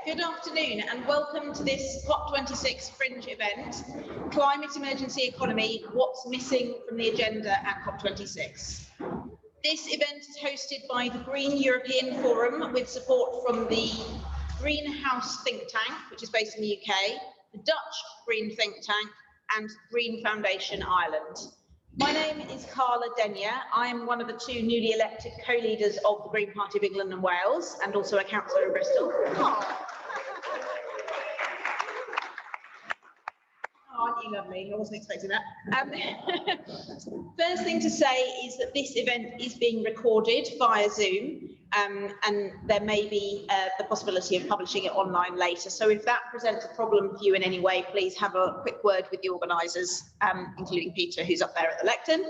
Good afternoon and welcome to this COP26 Fringe event, Climate Emergency Economy, What's Missing from the Agenda at COP26. This event is hosted by the Green European Forum with support from the Greenhouse think tank, which is based in the UK, the Dutch Green think tank and Green Foundation Ireland. My name is Carla. I am one of the two newly elected co-leaders of the Green Party of England and Wales and also a councillor in Bristol. Aren't you lovely? I wasn't expecting that. First thing to say is that this event is being recorded via Zoom, and there may be the possibility of publishing it online later. So if that presents a problem for you in any way, please have a quick word with the organisers, including Peter, who's up there at the lectern.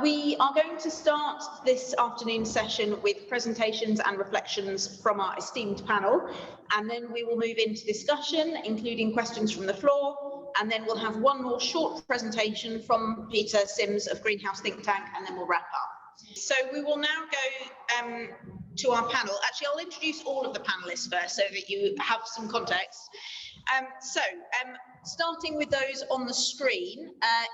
We are going to start this afternoon session with presentations and reflections from our esteemed panel, and then we will move into discussion, including questions from the floor, and then we'll have one more short presentation from Peter Sims of Greenhouse Think Tank, and then we'll wrap up. So we will now go to our panel. Actually, I'll introduce all of the panelists first so that you have some context. Starting with those on the screen,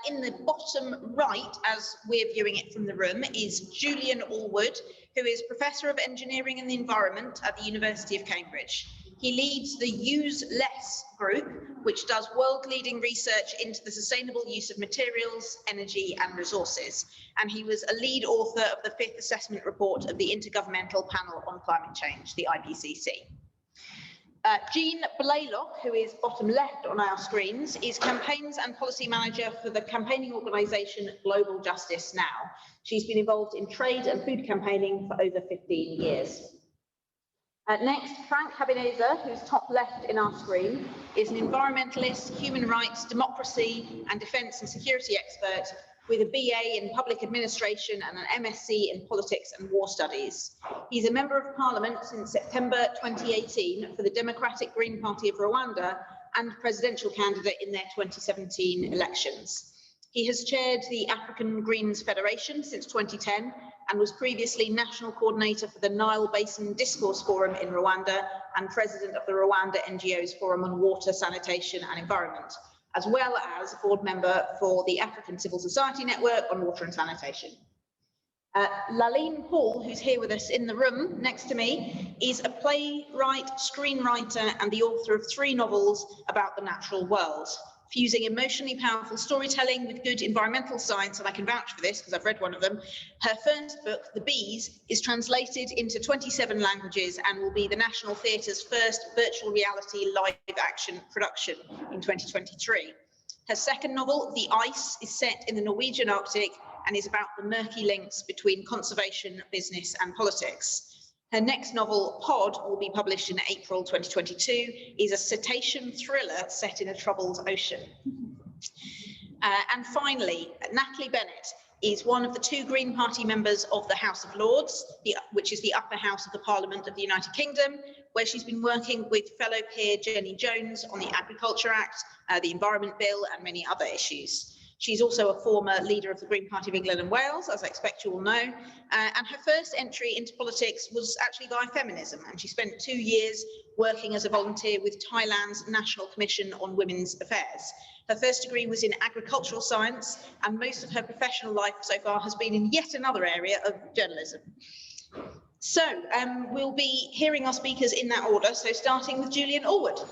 in the bottom right, as we're viewing it from the room, is Julian Allwood, who is Professor of Engineering and the Environment at the University of Cambridge. He leads the Use Less group, which does world-leading research into the sustainable use of materials, energy and resources. And he was a lead author of the 5th assessment report of the Intergovernmental Panel on Climate Change, the IPCC. Jean Blaylock, who is bottom left on our screens, is Campaigns and Policy Manager for the campaigning organisation Global Justice Now. She's been involved in trade and food campaigning for over 15 years. Next, Frank Habineza, who's top left in our screen, is an environmentalist, human rights, democracy and defence and security expert with a BA in Public Administration and an MSc in Politics and War Studies. He's a Member of Parliament since September 2018 for the Democratic Green Party of Rwanda and presidential candidate in their 2017 elections. He has chaired the African Greens Federation since 2010 and was previously National Coordinator for the Nile Basin Discourse Forum in Rwanda and President of the Rwanda NGOs Forum on Water, Sanitation and Environment, as well as a board member for the African Civil Society Network on Water and Sanitation. Laline Paull, who's here with us in the room next to me, is a playwright, screenwriter, and the author of 3 novels about the natural world, fusing emotionally powerful storytelling with good environmental science, and I can vouch for this because I've read one of them. Her first book, The Bees, is translated into 27 languages and will be the National Theatre's first virtual reality live action production in 2023. Her second novel, The Ice, is set in the Norwegian Arctic and is about the murky links between conservation, business and politics. Her next novel, Pod, will be published in April 2022, is a cetacean thriller set in a troubled ocean. And finally, Natalie Bennett is one of the 2 Green Party members of the House of Lords, which is the upper house of the Parliament of the United Kingdom, where she's been working with fellow peer Jenny Jones on the Agriculture Act, the Environment Bill and many other issues. She's also a former leader of the Green Party of England and Wales, as I expect you all know, and her first entry into politics was actually via feminism, and she spent 2 years working as a volunteer with Thailand's National Commission on Women's Affairs. Her first degree was in agricultural science, and most of her professional life so far has been in yet another area of journalism. So we'll be hearing our speakers in that order, so starting with Julian Allwood.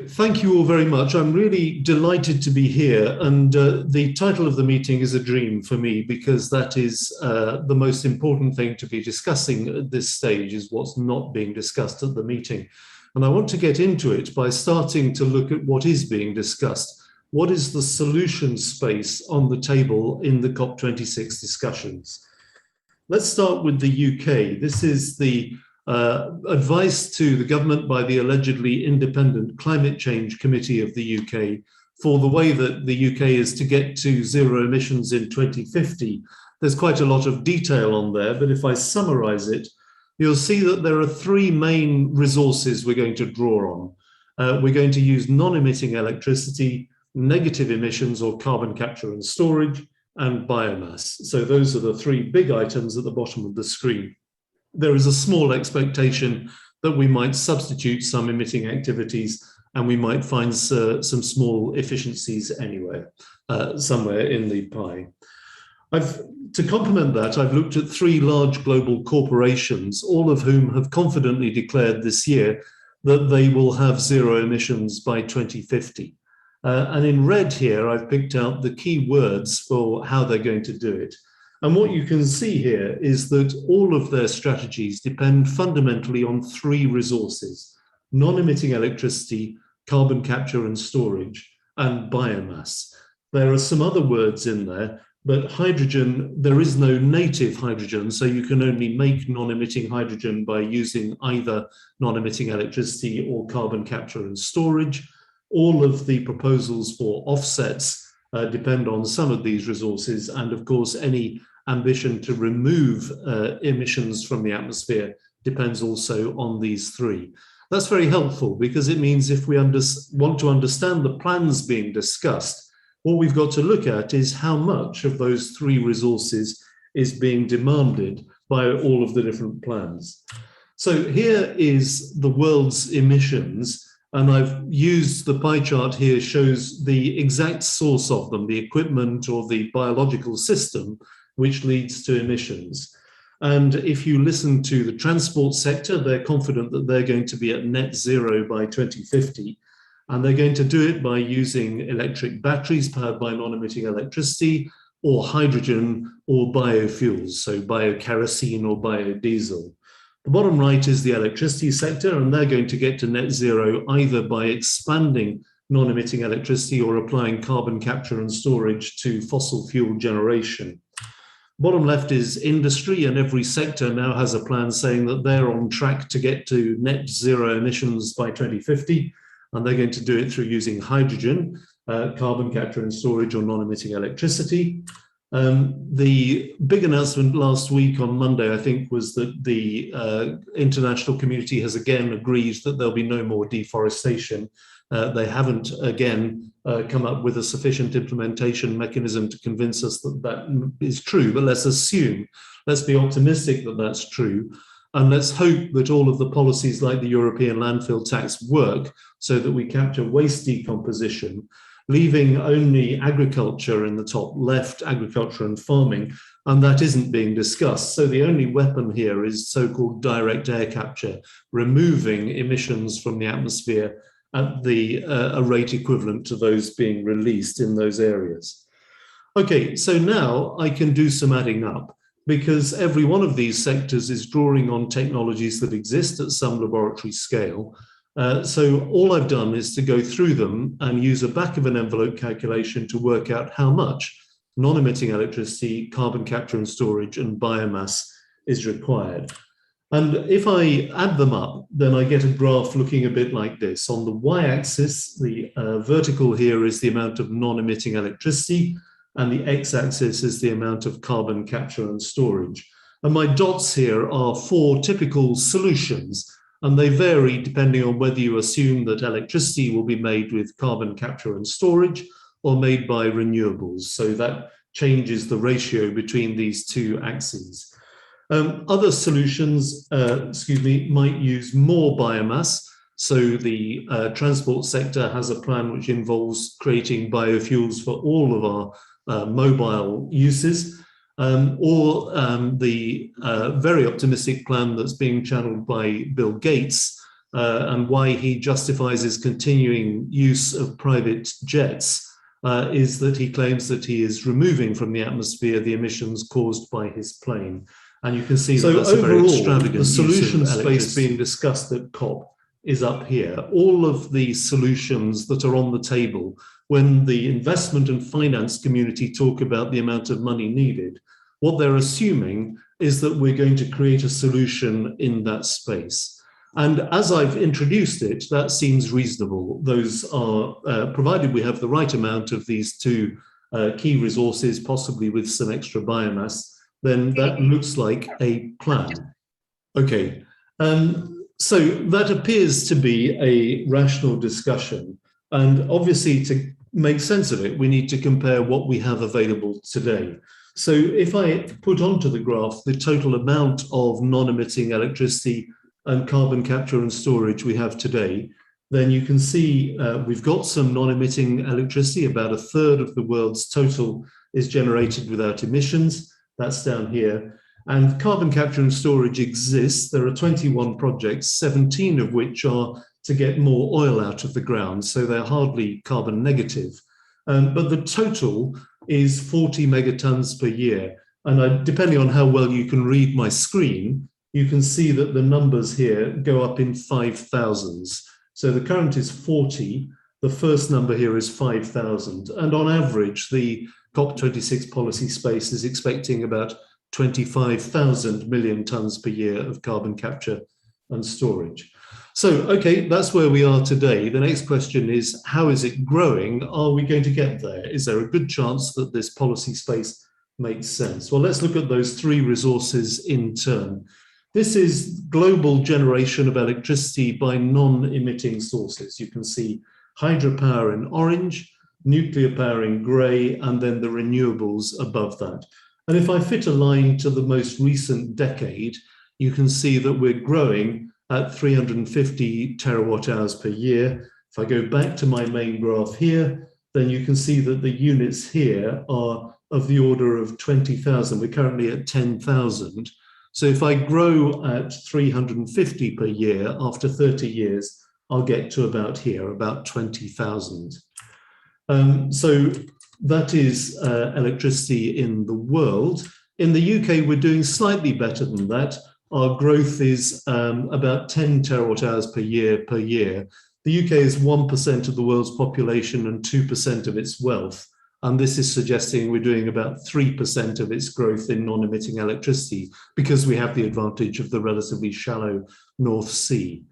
Thank you all very much. I'm really delighted to be here, and the title of the meeting is a dream for me, because that is the most important thing to be discussing at this stage, is what's not being discussed at the meeting. And I want to get into it by starting to look at what is being discussed. What is the solution space on the table in the COP26 discussions? Let's start with the UK. This is the advice to the government by the allegedly independent Climate Change Committee of the UK for the way that the UK is to get to zero emissions in 2050. There's quite a lot of detail on there, but if I summarize it, you'll see that there are 3 main resources we're going to draw on. We're going to use non-emitting electricity, negative emissions or carbon capture and storage, and biomass. So those are the three big items at the bottom of the screen. There is a small expectation that we might substitute some emitting activities and we might find some small efficiencies anyway, somewhere in the pie. To complement that, I've looked at three large global corporations, all of whom have confidently declared this year that they will have zero emissions by 2050. And in red here, I've picked out the key words for how they're going to do it. And what you can see here is that all of their strategies depend fundamentally on three resources: non-emitting electricity, carbon capture and storage, and biomass. There are some other words in there, but hydrogen, there is no native hydrogen, so you can only make non-emitting hydrogen by using either non-emitting electricity or carbon capture and storage. All of the proposals for offsets depend on some of these resources, and of course any ambition to remove emissions from the atmosphere depends also on these three. That's very helpful because it means if we want to understand the plans being discussed, what we've got to look at is how much of those three resources is being demanded by all of the different plans. So here is the world's emissions, and I've used the pie chart here shows the exact source of them, the equipment or the biological system which leads to emissions. And if you listen to the transport sector, they're confident that they're going to be at net zero by 2050. And they're going to do it by using electric batteries powered by non-emitting electricity, or hydrogen, or biofuels, so biokerosene or biodiesel. The bottom right is the electricity sector, and they're going to get to net zero either by expanding non-emitting electricity or applying carbon capture and storage to fossil fuel generation. Bottom left is industry, and every sector now has a plan saying that they're on track to get to net zero emissions by 2050, and they're going to do it through using hydrogen, carbon capture and storage, or non-emitting electricity. The big announcement last week on Monday, I think, was that the international community has again agreed that there'll be no more deforestation. They haven't, again, come up with a sufficient implementation mechanism to convince us that that is true, but let's assume, let's be optimistic that that's true, and let's hope that all of the policies like the European landfill tax work so that we capture waste decomposition, leaving only agriculture in the top left, agriculture and farming, and that isn't being discussed. So the only weapon here is so-called direct air capture, removing emissions from the atmosphere at a rate equivalent to those being released in those areas. Okay, so now I can do some adding up, because every one of these sectors is drawing on technologies that exist at some laboratory scale. So all I've done is to go through them and use a back of an envelope calculation to work out how much non-emitting electricity, carbon capture and storage, and biomass is required. And if I add them up, then I get a graph looking a bit like this. On the y-axis, the vertical here is the amount of non-emitting electricity, and the x-axis is the amount of carbon capture and storage. And my dots here are four typical solutions, and they vary depending on whether you assume that electricity will be made with carbon capture and storage or made by renewables. So that changes the ratio between these two axes. Other solutions, might use more biomass. So the transport sector has a plan which involves creating biofuels for all of our mobile uses, or the very optimistic plan that's being channeled by Bill Gates, and why he justifies his continuing use of private jets, is that he claims that he is removing from the atmosphere the emissions caused by his plane. And you can see that that's a very extravagant. The solution space being discussed at COP is up here. All of the solutions that are on the table when the investment and finance community talk about the amount of money needed, what they're assuming is that we're going to create a solution in that space. And as I've introduced it, that seems reasonable. Those are, provided we have the right amount of these two key resources, possibly with some extra biomass, then that looks like a plan. Okay, so that appears to be a rational discussion. And obviously, to make sense of it, we need to compare what we have available today. So if I put onto the graph the total amount of non-emitting electricity and carbon capture and storage we have today, then you can see we've got some non-emitting electricity. About a third of the world's total is generated without emissions. That's down here. And carbon capture and storage exists. There are 21 projects, 17 of which are to get more oil out of the ground, so they're hardly carbon negative. But the total is 40 megatons per year. And depending on how well you can read my screen, you can see that the numbers here go up in 5,000s. So the current is 40, the first number here is 5,000. And on average, the COP26 policy space is expecting about 25,000 million tons per year of carbon capture and storage. So, okay, that's where we are today. The next question is, how is it growing? Are we going to get there? Is there a good chance that this policy space makes sense? Well, let's look at those three resources in turn. This is global generation of electricity by non-emitting sources. You can see hydropower in orange, nuclear power in grey, and then the renewables above that. And if I fit a line to the most recent decade, you can see that we're growing at 350 terawatt hours per year. If I go back to my main graph here, then you can see that the units here are of the order of 20,000. We're currently at 10,000. So if I grow at 350 per year, after 30 years, I'll get to about here, about 20,000. So that is electricity in the world. In the UK, we're doing slightly better than that. Our growth is about 10 terawatt hours per year. The UK is 1% of the world's population and 2% of its wealth. And this is suggesting we're doing about 3% of its growth in non-emitting electricity because we have the advantage of the relatively shallow North Sea.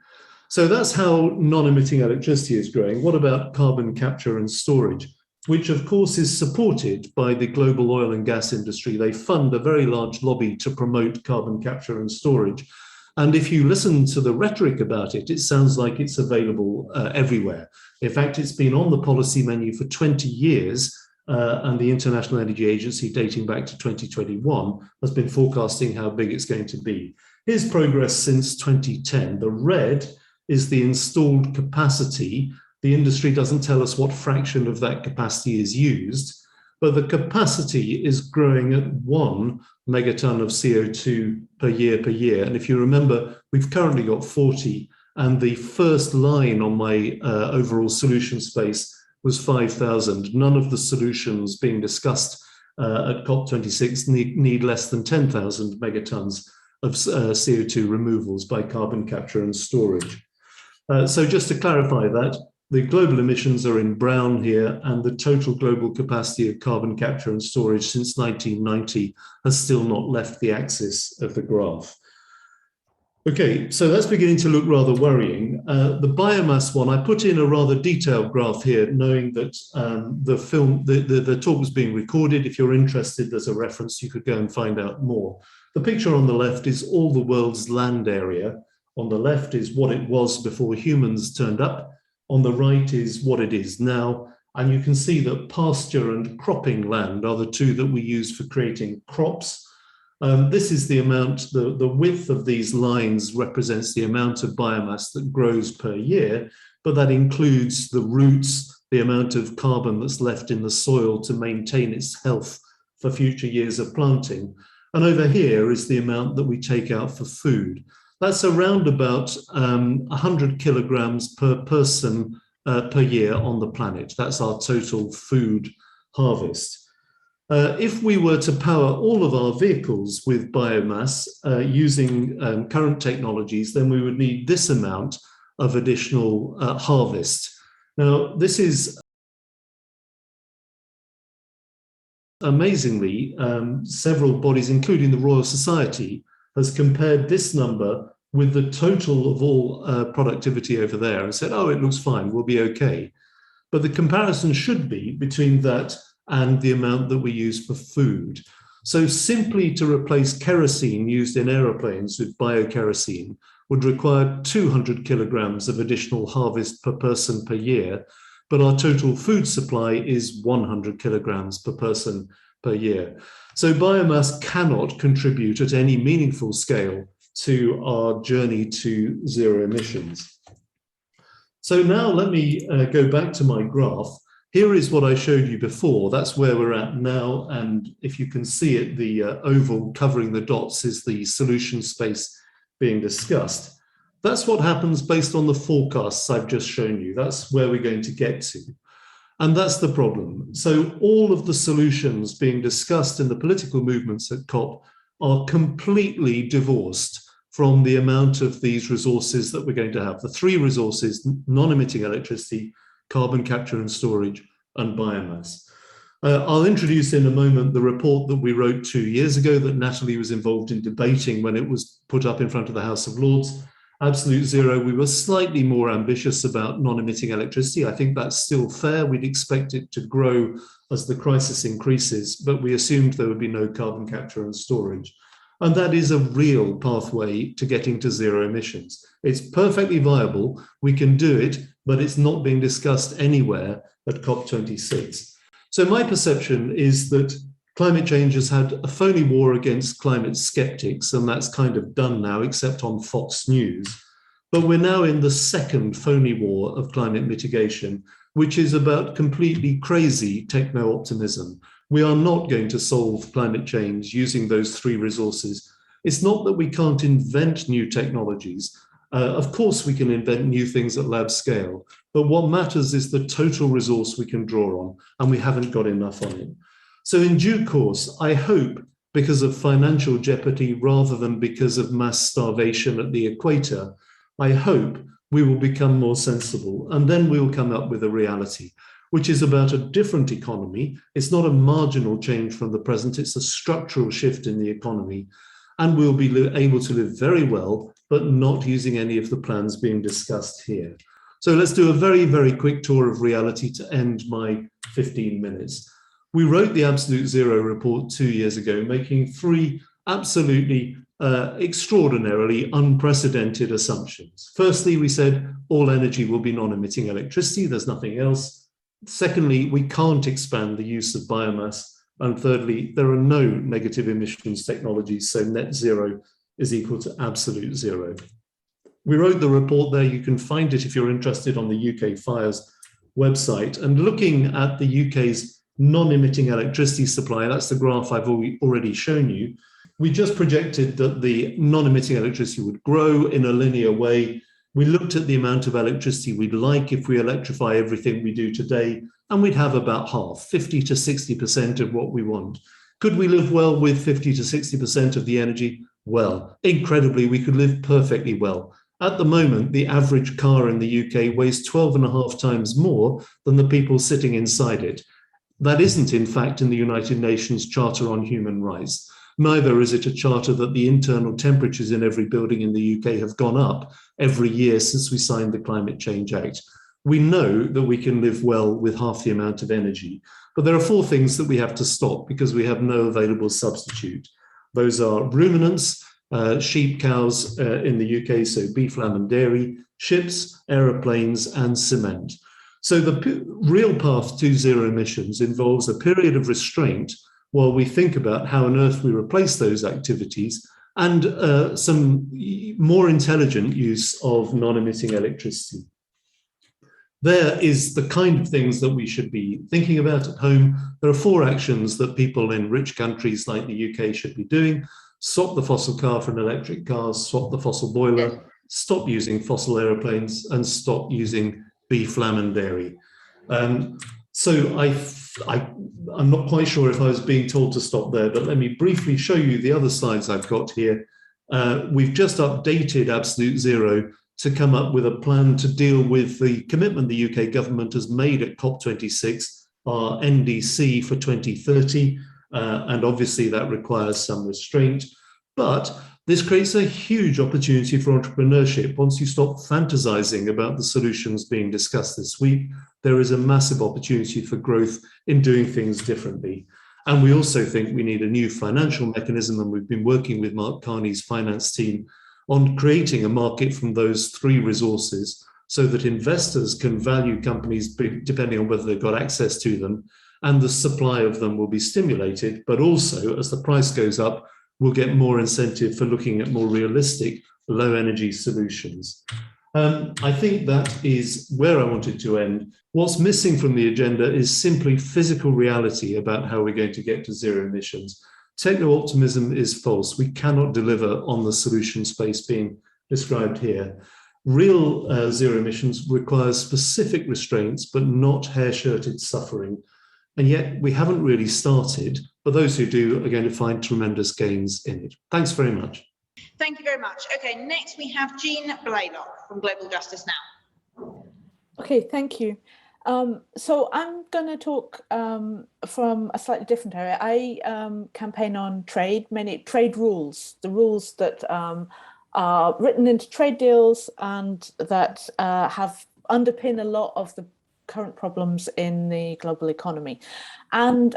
So that's how non-emitting electricity is growing. What about carbon capture and storage, which of course is supported by the global oil and gas industry? They fund a very large lobby to promote carbon capture and storage. And if you listen to the rhetoric about it, it sounds like it's available everywhere. In fact, it's been on the policy menu for 20 years, and the International Energy Agency, dating back to 2021, has been forecasting how big it's going to be. Here's progress since 2010. The red is the installed capacity. The industry doesn't tell us what fraction of that capacity is used, but the capacity is growing at 1 megaton of CO2 per year. And if you remember, we've currently got 40, and the first line on my overall solution space was 5,000. None of the solutions being discussed at COP26 need less than 10,000 megatons of CO2 removals by carbon capture and storage. So just to clarify that, the global emissions are in brown here, and the total global capacity of carbon capture and storage since 1990 has still not left the axis of the graph. Okay, so that's beginning to look rather worrying. The biomass one, I put in a rather detailed graph here, knowing that the talk was being recorded. If you're interested, there's a reference, you could go and find out more. The picture on the left is all the world's land area. On the left is what it was before humans turned up. On the right is what it is now. And you can see that pasture and cropping land are the two that we use for creating crops. This is the amount, the width of these lines represents the amount of biomass that grows per year, but that includes the roots, the amount of carbon that's left in the soil to maintain its health for future years of planting. And over here is the amount that we take out for food. That's around about 100 kilograms per person per year on the planet. That's our total food harvest. If we were to power all of our vehicles with biomass using current technologies, then we would need this amount of additional harvest. Now, this is amazingly, several bodies, including the Royal Society, has compared this number with the total of all productivity over there and said, oh, it looks fine, we'll be okay. But the comparison should be between that and the amount that we use for food. So simply to replace kerosene used in aeroplanes with biokerosene would require 200 kilograms of additional harvest per person per year. but our total food supply is 100 kilograms per person per year. So biomass cannot contribute at any meaningful scale to our journey to zero emissions. So now let me go back to my graph. Here is what I showed you before. That's where we're at now. And if you can see it, the oval covering the dots is the solution space being discussed. That's what happens based on the forecasts I've just shown you. That's where we're going to get to. And that's the problem. So all of the solutions being discussed in the political movements at COP are completely divorced from the amount of these resources that we're going to have. The three resources: non-emitting electricity, carbon capture and storage, and biomass. I'll introduce in a moment the report that we wrote 2 years ago that Natalie was involved in debating when it was put up in front of the House of Lords. Absolute zero, we were slightly more ambitious about non-emitting electricity. I think that's still fair. We'd expect it to grow as the crisis increases, but we assumed there would be no carbon capture and storage. And that is a real pathway to getting to zero emissions. It's perfectly viable. We can do it, but it's not being discussed anywhere at COP26. So my perception is that climate change has had a phony war against climate skeptics, and that's kind of done now, except on Fox News. But we're now in the second phony war of climate mitigation, which is about completely crazy techno-optimism. We are not going to solve climate change using those three resources. It's not that we can't invent new technologies. Of course, we can invent new things at lab scale, but what matters is the total resource we can draw on, and we haven't got enough on it. So in due course, I hope, because of financial jeopardy rather than because of mass starvation at the equator, I hope we will become more sensible, and then we'll come up with a reality, which is about a different economy. It's not a marginal change from the present, it's a structural shift in the economy, and we'll be able to live very well, but not using any of the plans being discussed here. So let's do a very, very quick tour of reality to end my 15 minutes. We wrote the Absolute Zero report 2 years ago, making three absolutely extraordinarily unprecedented assumptions. Firstly, we said all energy will be non-emitting electricity, there's nothing else. Secondly, we can't expand the use of biomass. And thirdly, there are no negative emissions technologies, so net zero is equal to absolute zero. We wrote the report there. You can find it if you're interested on the UK Fires website. And looking at the UK's non-emitting electricity supply, that's the graph I've already shown you, we just projected that the non-emitting electricity would grow in a linear way. We looked at the amount of electricity we'd like if we electrify everything we do today, and we'd have about half, 50 to 60% of what we want. Could we live well with 50 to 60% of the energy? Well, incredibly, we could live perfectly well. At the moment, the average car in the UK weighs 12.5 times more than the people sitting inside it. That isn't, in fact, in the United Nations Charter on Human Rights. Neither is it a charter that the internal temperatures in every building in the UK have gone up every year since we signed the Climate Change Act. We know that we can live well with half the amount of energy, but there are four things that we have to stop because we have no available substitute. Those are ruminants, sheep, cows in the UK, so beef, lamb and dairy, ships, aeroplanes and cement. So the real path to zero emissions involves a period of restraint while we think about how on earth we replace those activities and some more intelligent use of non-emitting electricity. There is the kind of things that we should be thinking about at home. There are four actions that people in rich countries like the UK should be doing. Swap the fossil car for an electric car, swap the fossil boiler, stop using fossil aeroplanes, and stop using beef, lamb and dairy. So I'm not quite sure if I was being told to stop there, but let me briefly show you the other slides I've got here. We've just updated Absolute Zero to come up with a plan to deal with the commitment the UK government has made at COP26, our NDC for 2030, and obviously that requires some restraint. But this creates a huge opportunity for entrepreneurship. Once you stop fantasizing about the solutions being discussed this week, there is a massive opportunity for growth in doing things differently. And we also think we need a new financial mechanism, and we've been working with Mark Carney's finance team on creating a market from those three resources so that investors can value companies depending on whether they've got access to them, and the supply of them will be stimulated. But also, as the price goes up, we'll get more incentive for looking at more realistic low energy solutions. I think that is where I wanted to end. What's missing from the agenda is simply physical reality about how we're going to get to zero emissions. Techno-optimism is false. We cannot deliver on the solution space being described here. Real zero emissions requires specific restraints, but not hair-shirted suffering. And yet we haven't really started, but those who do are going to find tremendous gains in it. Thanks very much. Thank you very much. Okay, next we have Jean Blaylock from Global Justice Now. Okay, thank you. So I'm going to talk from a slightly different area. I campaign on trade, many trade rules, the rules that are written into trade deals and that have underpin a lot of the current problems in the global economy. And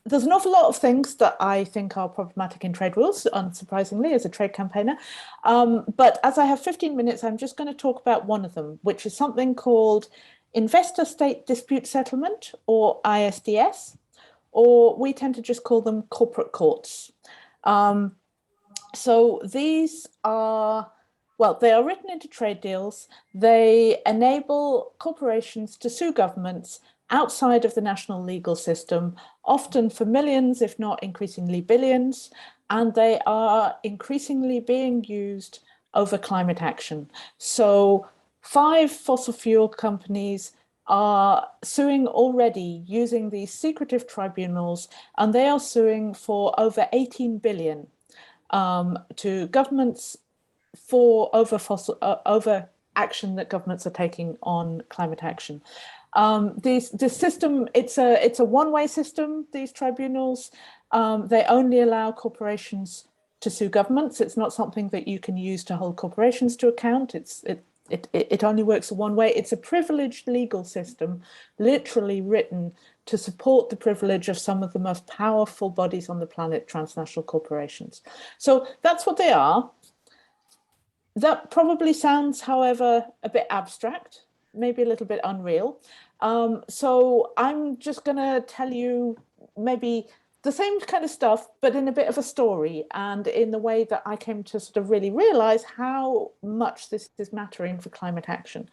there's an awful lot of things that I think are problematic in trade rules, unsurprisingly, as a trade campaigner. But as I have 15 minutes, I'm just going to talk about one of them, which is something called Investor-State Dispute Settlement, or ISDS, or we tend to just call them corporate courts. So these are, well, they are written into trade deals. They enable corporations to sue governments outside of the national legal system, often for millions, if not increasingly billions, and they are increasingly being used over climate action. So 5 fossil fuel companies are suing already using these secretive tribunals, and they are suing for over 18 billion to governments for over action that governments are taking on climate action. This system, it's a one-way system, these tribunals. They only allow corporations to sue governments. It's not something that you can use to hold corporations to account. It only works one way. It's a privileged legal system, literally written to support the privilege of some of the most powerful bodies on the planet, transnational corporations. So that's what they are. That probably sounds, however, a bit abstract, maybe a little bit unreal. So I'm just going to tell you maybe the same kind of stuff, but in a bit of a story and in the way that I came to sort of really realize how much this is mattering for climate action.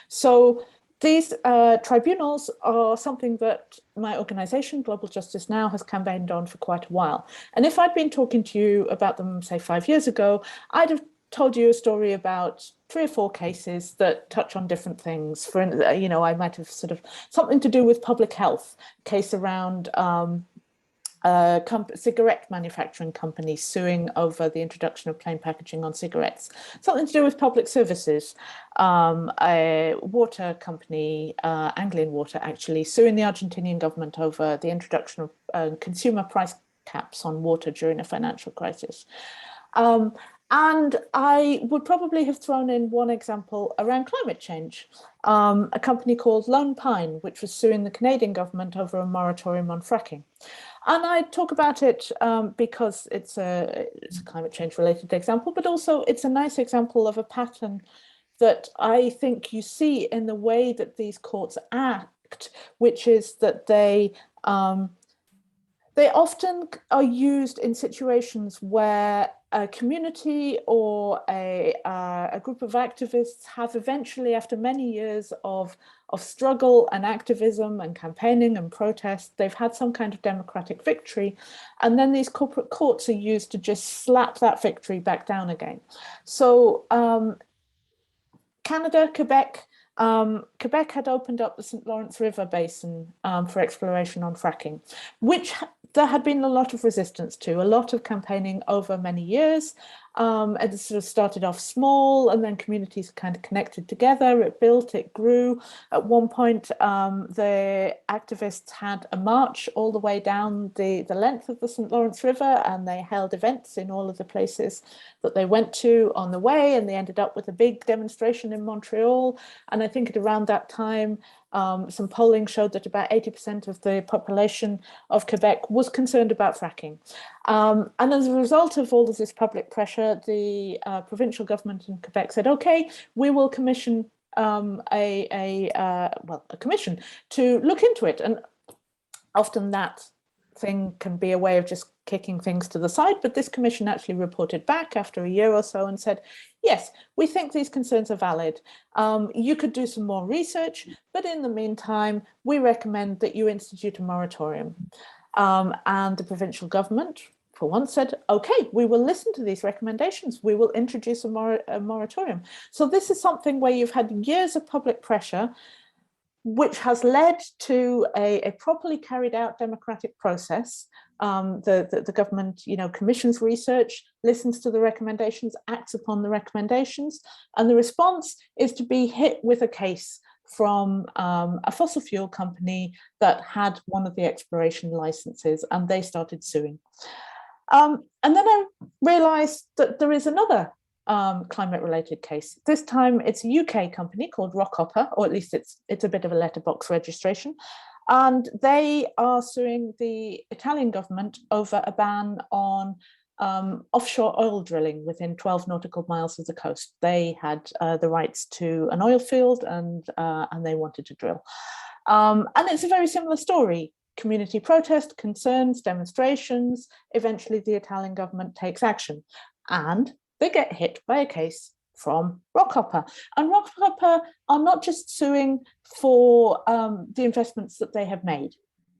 So these tribunals are something that my organization, Global Justice Now, has campaigned on for quite a while. And if I'd been talking to you about them, say, 5 years ago, I'd have told you a story about 3 or 4 cases that touch on different things. For, you know, I might have sort of something to do with public health, case around cigarette manufacturing companies suing over the introduction of plain packaging on cigarettes. Something to do with public services, a water company, Anglian Water, actually suing the Argentinian government over the introduction of consumer price caps on water during a financial crisis. And I would probably have thrown in one example around climate change, a company called Lone Pine, which was suing the Canadian government over a moratorium on fracking. And I talk about it because it's a climate change related example, but also it's a nice example of a pattern that I think you see in the way that these courts act, which is that they often are used in situations where a community or a group of activists have eventually, after many years of struggle and activism and campaigning and protest, they've had some kind of democratic victory. And then these corporate courts are used to just slap that victory back down again. So Canada, Quebec had opened up the St. Lawrence River Basin for exploration on fracking, which there had been a lot of resistance to, a lot of campaigning over many years. It sort of started off small, and then communities kind of connected together. It built, it grew. At one point, the activists had a march all the way down the length of the St. Lawrence River, and they held events in all of the places that they went to on the way, and they ended up with a big demonstration in Montreal. And I think at around that time, some polling showed that about 80% of the population of Quebec was concerned about fracking. And as a result of all of this public pressure, the provincial government in Quebec said, okay, we will commission a commission to look into it. And often that thing can be a way of just kicking things to the side, but this commission actually reported back after a year or so and said, yes, we think these concerns are valid. You could do some more research, but in the meantime, we recommend that you institute a moratorium. And the provincial government, for once, said, okay, we will listen to these recommendations. We will introduce a moratorium. So this is something where you've had years of public pressure, which has led to a properly carried out democratic process. The government, commissions research, listens to the recommendations, acts upon the recommendations, and the response is to be hit with a case from a fossil fuel company that had one of the exploration licenses, and they started suing. And then I realized that there is another climate-related case. This time it's a UK company called Rockhopper, or at least it's a bit of a letterbox registration, and they are suing the Italian government over a ban on offshore oil drilling within 12 nautical miles of the coast. They had the rights to an oil field, and they wanted to drill. And it's a very similar story. Community protest, concerns, demonstrations. Eventually the Italian government takes action, and they get hit by a case from Rockhopper. And Rockhopper are not just suing for the investments that they have made.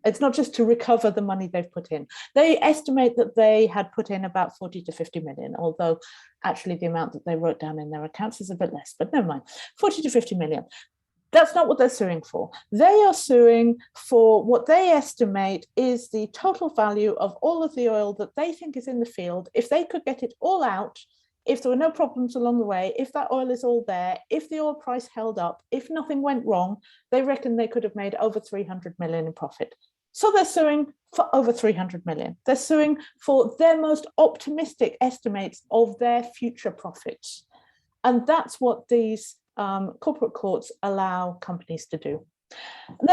It's not just to recover the money they've put in. They estimate that they had put in about 40 to 50 million, although actually the amount that they wrote down in their accounts is a bit less, but never mind, 40 to 50 million. That's not what they're suing for. They are suing for what they estimate is the total value of all of the oil that they think is in the field. If they could get it all out, if there were no problems along the way, if that oil is all there, if the oil price held up, if nothing went wrong, they reckon they could have made over 300 million in profit. So they're suing for over 300 million. They're suing for their most optimistic estimates of their future profits. And that's what these corporate courts allow companies to do. And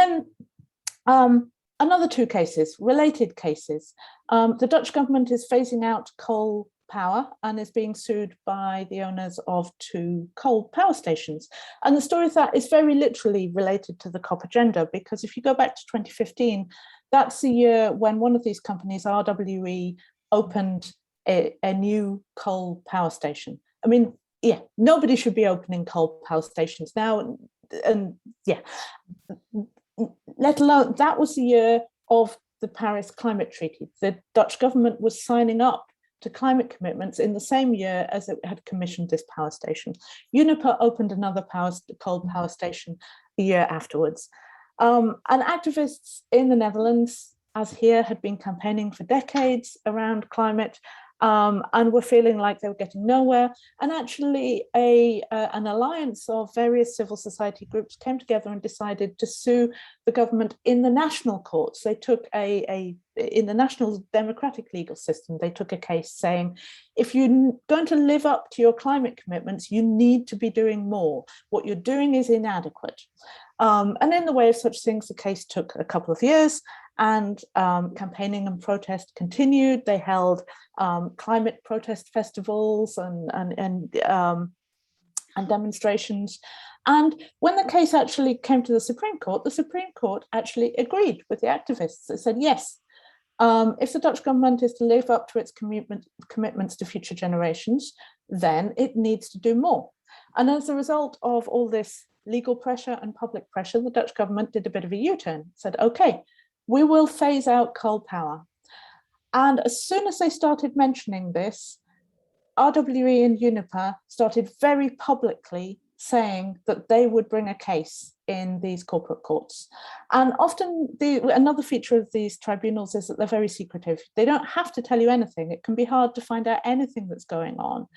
then another two cases, related cases. The Dutch government is phasing out coal power and is being sued by the owners of 2 coal power stations. And the story of that is very literally related to the COP agenda, because if you go back to 2015, that's the year when one of these companies, RWE, opened a new coal power station. I mean, yeah, nobody should be opening coal power stations now. And yeah, let alone, that was the year of the Paris Climate Treaty. The Dutch government was signing up to climate commitments in the same year as it had commissioned this power station. Uniper opened another coal power station a year afterwards. And activists in the Netherlands, as here, had been campaigning for decades around climate, and were feeling like they were getting nowhere. And actually an alliance of various civil society groups came together and decided to sue the government in the national courts. They took in the national democratic legal system, they took a case saying, if you're going to live up to your climate commitments, you need to be doing more. What you're doing is inadequate. And in the way of such things, the case took a couple of years, and campaigning and protest continued. They held climate protest festivals and demonstrations. And when the case actually came to the Supreme Court actually agreed with the activists. It said, yes, if the Dutch government is to live up to its commitments to future generations, then it needs to do more. And as a result of all this legal pressure and public pressure, the Dutch government did a bit of a U-turn, said, okay, we will phase out coal power. And as soon as they started mentioning this, RWE and Uniper started very publicly saying that they would bring a case in these corporate courts. And often another feature of these tribunals is that they're very secretive. They don't have to tell you anything. It can be hard to find out anything that's going on.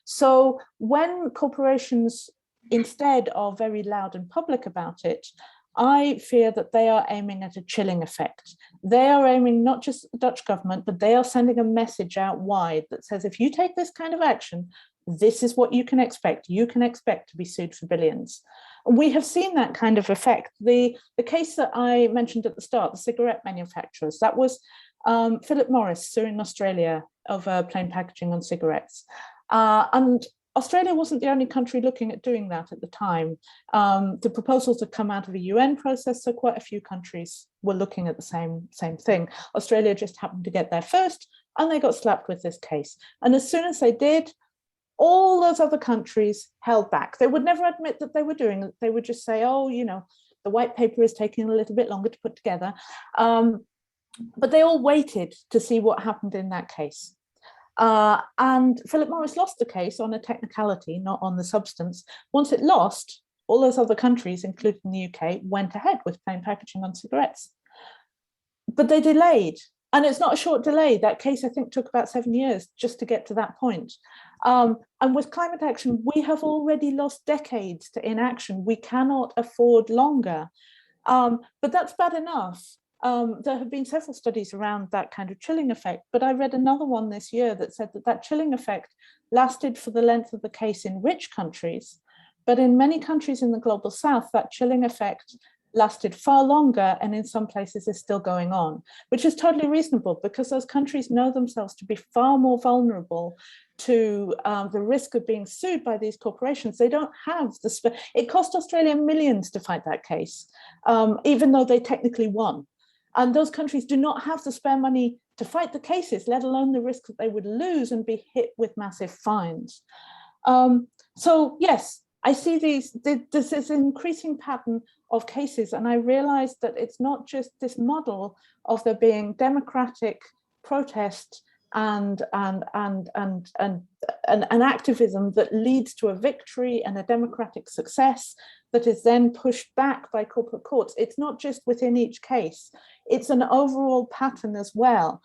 So when corporations instead are very loud and public about it, I fear that they are aiming at a chilling effect. They are aiming not just at the Dutch government, but they are sending a message out wide that says, if you take this kind of action, this is what you can expect. You can expect to be sued for billions. And we have seen that kind of effect. The case that I mentioned at the start, the cigarette manufacturers, that was Philip Morris suing Australia over plain packaging on cigarettes. And Australia wasn't the only country looking at doing that at the time. The proposals had come out of a UN process, so quite a few countries were looking at the same thing. Australia just happened to get there first, and they got slapped with this case. And as soon as they did, all those other countries held back. They would never admit that they were doing it. They would just say, oh, you know, the white paper is taking a little bit longer to put together. But they all waited to see what happened in that case. And Philip Morris lost the case on a technicality, not on the substance. Once it lost, all those other countries, including the UK, went ahead with plain packaging on cigarettes. But they delayed. And it's not a short delay. That case, I think, took about 7 years just to get to that point. And with climate action, we have already lost decades to inaction. We cannot afford longer. But that's bad enough. There have been several studies around that kind of chilling effect, but I read another one this year that said that that chilling effect lasted for the length of the case in rich countries, but in many countries in the global south, that chilling effect lasted far longer and in some places is still going on, which is totally reasonable because those countries know themselves to be far more vulnerable to the risk of being sued by these corporations. They don't have the, it cost Australia millions to fight that case, even though they technically won. And those countries do not have the spare money to fight the cases, let alone the risk that they would lose and be hit with massive fines. So yes, I see this is an increasing pattern of cases, and I realized that it's not just this model of there being democratic protest and activism that leads to a victory and a democratic success that is then pushed back by corporate courts. It's not just within each case, it's an overall pattern as well.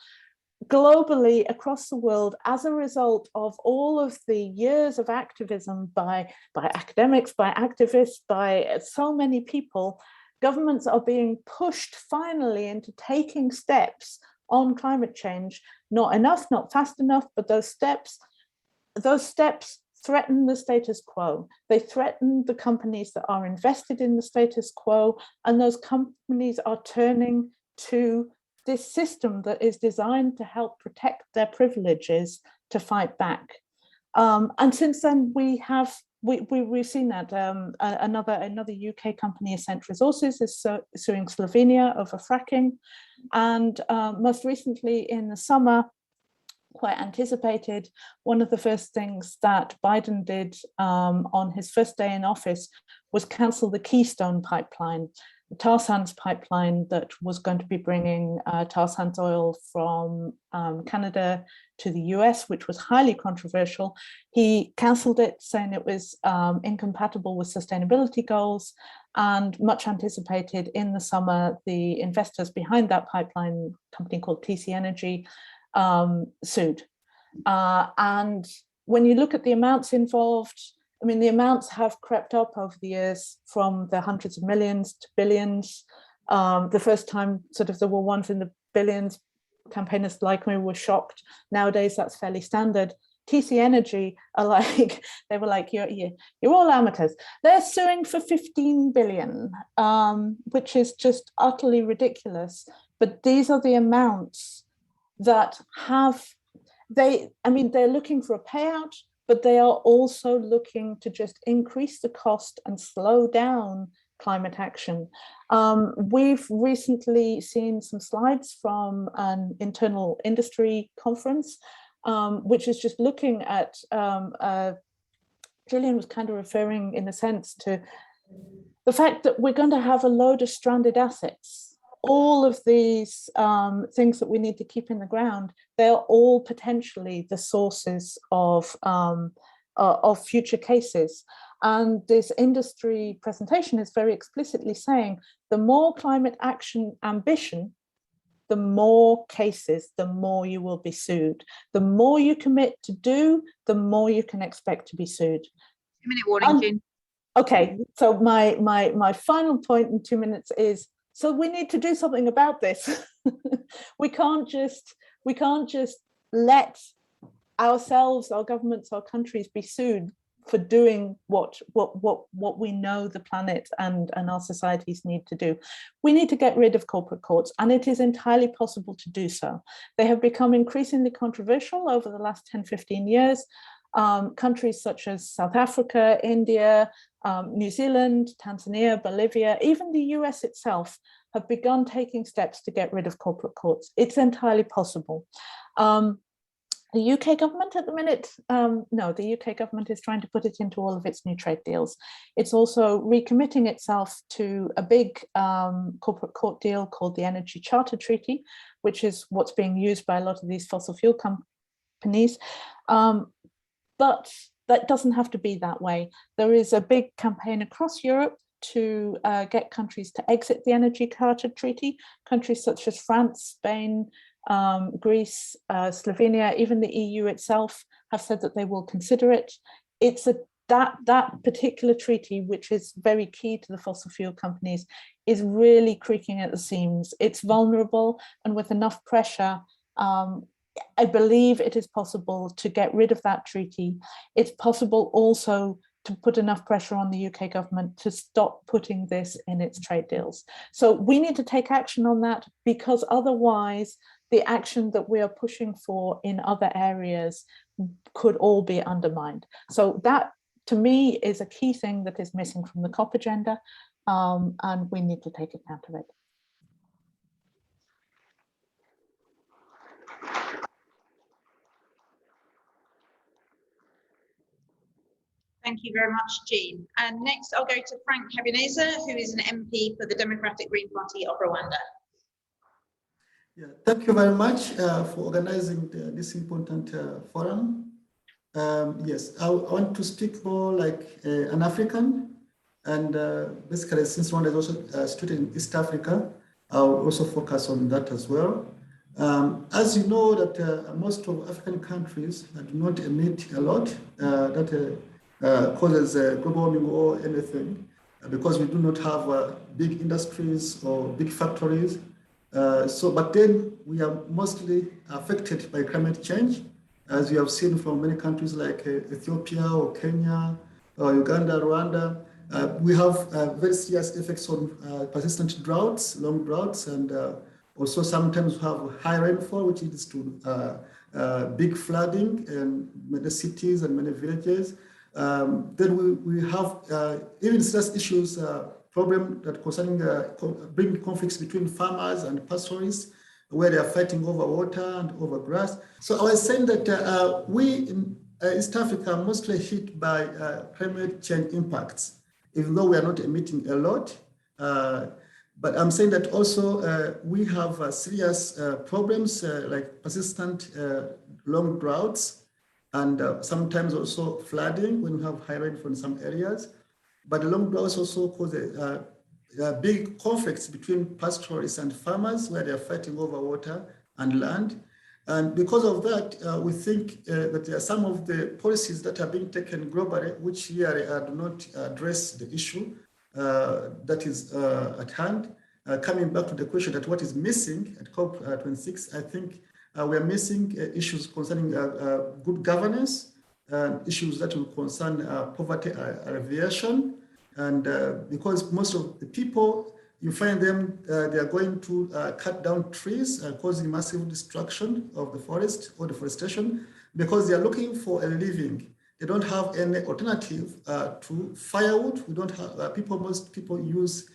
Globally, across the world, as a result of all of the years of activism by academics, by activists, by so many people, governments are being pushed finally into taking steps on climate change. Not enough, not fast enough, but those steps threaten the status quo. They threaten the companies that are invested in the status quo, and those companies are turning to this system that is designed to help protect their privileges to fight back. And since then, we've seen that another UK company, Ascent Resources, is suing Slovenia over fracking. And most recently in the summer, quite anticipated, one of the first things that Biden did on his first day in office was cancel the Keystone pipeline, the tar sands pipeline that was going to be bringing tar sands oil from Canada to the US, which was highly controversial. He cancelled it, saying it was incompatible with sustainability goals, and much anticipated in the summer, the investors behind that pipeline, company called TC Energy, sued. And when you look at the amounts involved, I mean, the amounts have crept up over the years from the hundreds of millions to billions. The first time sort of there were ones in the billions, campaigners like me were shocked. Nowadays, that's fairly standard. TC Energy are like, they were like, you're all amateurs. They're suing for 15 billion, which is just utterly ridiculous. But these are the amounts that they're looking for a payout, but they are also looking to just increase the cost and slow down climate action. We've recently seen some slides from an internal industry conference, which is just looking at, Gillian was kind of referring in a sense to the fact that we're going to have a load of stranded assets. All of these things that we need to keep in the ground, they're all potentially the sources of future cases. And this industry presentation is very explicitly saying the more climate action ambition, the more cases, the more you will be sued. The more you commit to do, the more you can expect to be sued. 2-minute warning, Jean. Okay, so my final point in 2 minutes is, so we need to do something about this. We can't just let ourselves, our governments, our countries be sued for doing what we know the planet and our societies need to do. We need to get rid of corporate courts, and it is entirely possible to do so. They have become increasingly controversial over the last 10, 15 years. Countries such as South Africa, India, New Zealand, Tanzania, Bolivia, even the US itself have begun taking steps to get rid of corporate courts. It's entirely possible. The UK government at the minute, no, the UK government is trying to put it into all of its new trade deals. It's also recommitting itself to a big corporate court deal called the Energy Charter Treaty, which is what's being used by a lot of these fossil fuel companies. But that doesn't have to be that way. There is a big campaign across Europe to get countries to exit the Energy Charter Treaty. Countries such as France, Spain, Greece, Slovenia, even the EU itself have said that they will consider it. It's that particular treaty, which is very key to the fossil fuel companies, is really creaking at the seams. It's vulnerable, and with enough pressure, I believe it is possible to get rid of that treaty. It's possible also to put enough pressure on the UK government to stop putting this in its trade deals. So we need to take action on that, because otherwise the action that we are pushing for in other areas could all be undermined. So that, to me, is a key thing that is missing from the COP agenda, and we need to take account of it. Thank you very much, Jean. And next I'll go to Frank Habineza, who is an MP for the Democratic Green Party of Rwanda. Yeah, thank you very much for organizing this important forum. Yes, I want to speak more like an African, and basically, since Rwanda is also situated in East Africa, I'll also focus on that as well. As you know, that most of African countries do not emit a lot, that causes global warming or anything, because we do not have big industries or big factories. But then we are mostly affected by climate change, as you have seen from many countries like Ethiopia or Kenya or Uganda, Rwanda. We have very serious effects on persistent droughts, long droughts, and also sometimes we have high rainfall, which leads to big flooding in many cities and many villages. Then we have even stress issues, problem that concerning bring conflicts between farmers and pastoralists, where they are fighting over water and over grass. So I was saying that we in East Africa are mostly hit by climate change impacts, even though we are not emitting a lot. But I'm saying that also we have serious problems like persistent long droughts, and sometimes also flooding when we have high rainfall in some areas. But the long droughts also cause big conflicts between pastoralists and farmers, where they are fighting over water and land. And because of that, we think that there are some of the policies that are being taken globally, which here do not address the issue that is at hand. Coming back to the question that what is missing at COP26, I think we are missing issues concerning good governance, issues that will concern poverty alleviation, and because most of the people, you find them, they are going to cut down trees, causing massive destruction of the forest or deforestation, because they are looking for a living. They don't have any alternative to firewood. We don't have most people use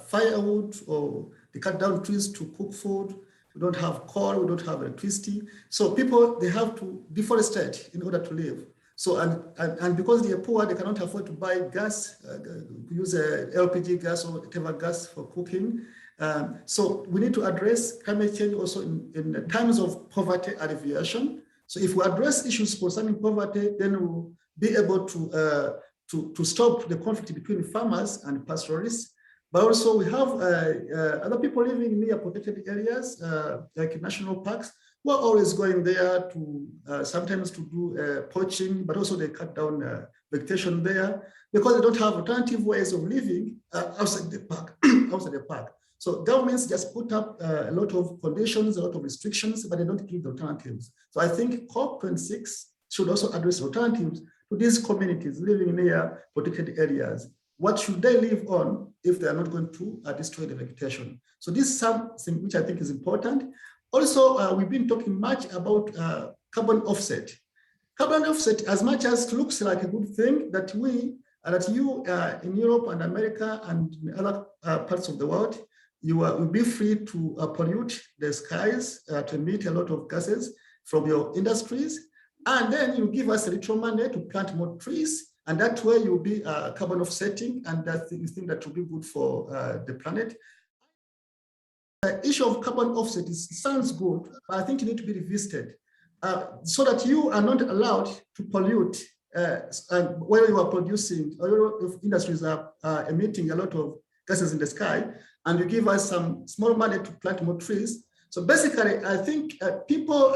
firewood, or they cut down trees to cook food. We don't have coal, we don't have electricity. So people, they have to deforestate in order to live. So, and because they are poor, they cannot afford to buy gas, use LPG gas or whatever gas for cooking. So we need to address climate change also in times of poverty alleviation. So if we address issues concerning poverty, then we'll be able to stop the conflict between farmers and pastoralists. But also we have other people living near protected areas, like national parks, who are always going there to sometimes to do poaching, but also they cut down vegetation there because they don't have alternative ways of living outside the park. So governments just put up a lot of conditions, a lot of restrictions, but they don't give the alternatives. So I think COP26 should also address alternatives to these communities living near protected areas. What should they live on if they are not going to destroy the vegetation? So this is something which I think is important. Also, we've been talking much about carbon offset. Carbon offset, as much as it looks like a good thing that you in Europe and America and in other parts of the world, you will be free to pollute the skies, to emit a lot of gases from your industries. And then you give us a little money to plant more trees. And that way you'll be carbon offsetting. And that you think that will be good for the planet. The issue of carbon offset sounds good, but I think it needs to be revisited so that you are not allowed to pollute where you are producing, or if industries are emitting a lot of gases in the sky, and you give us some small money to plant more trees. So basically, I think people,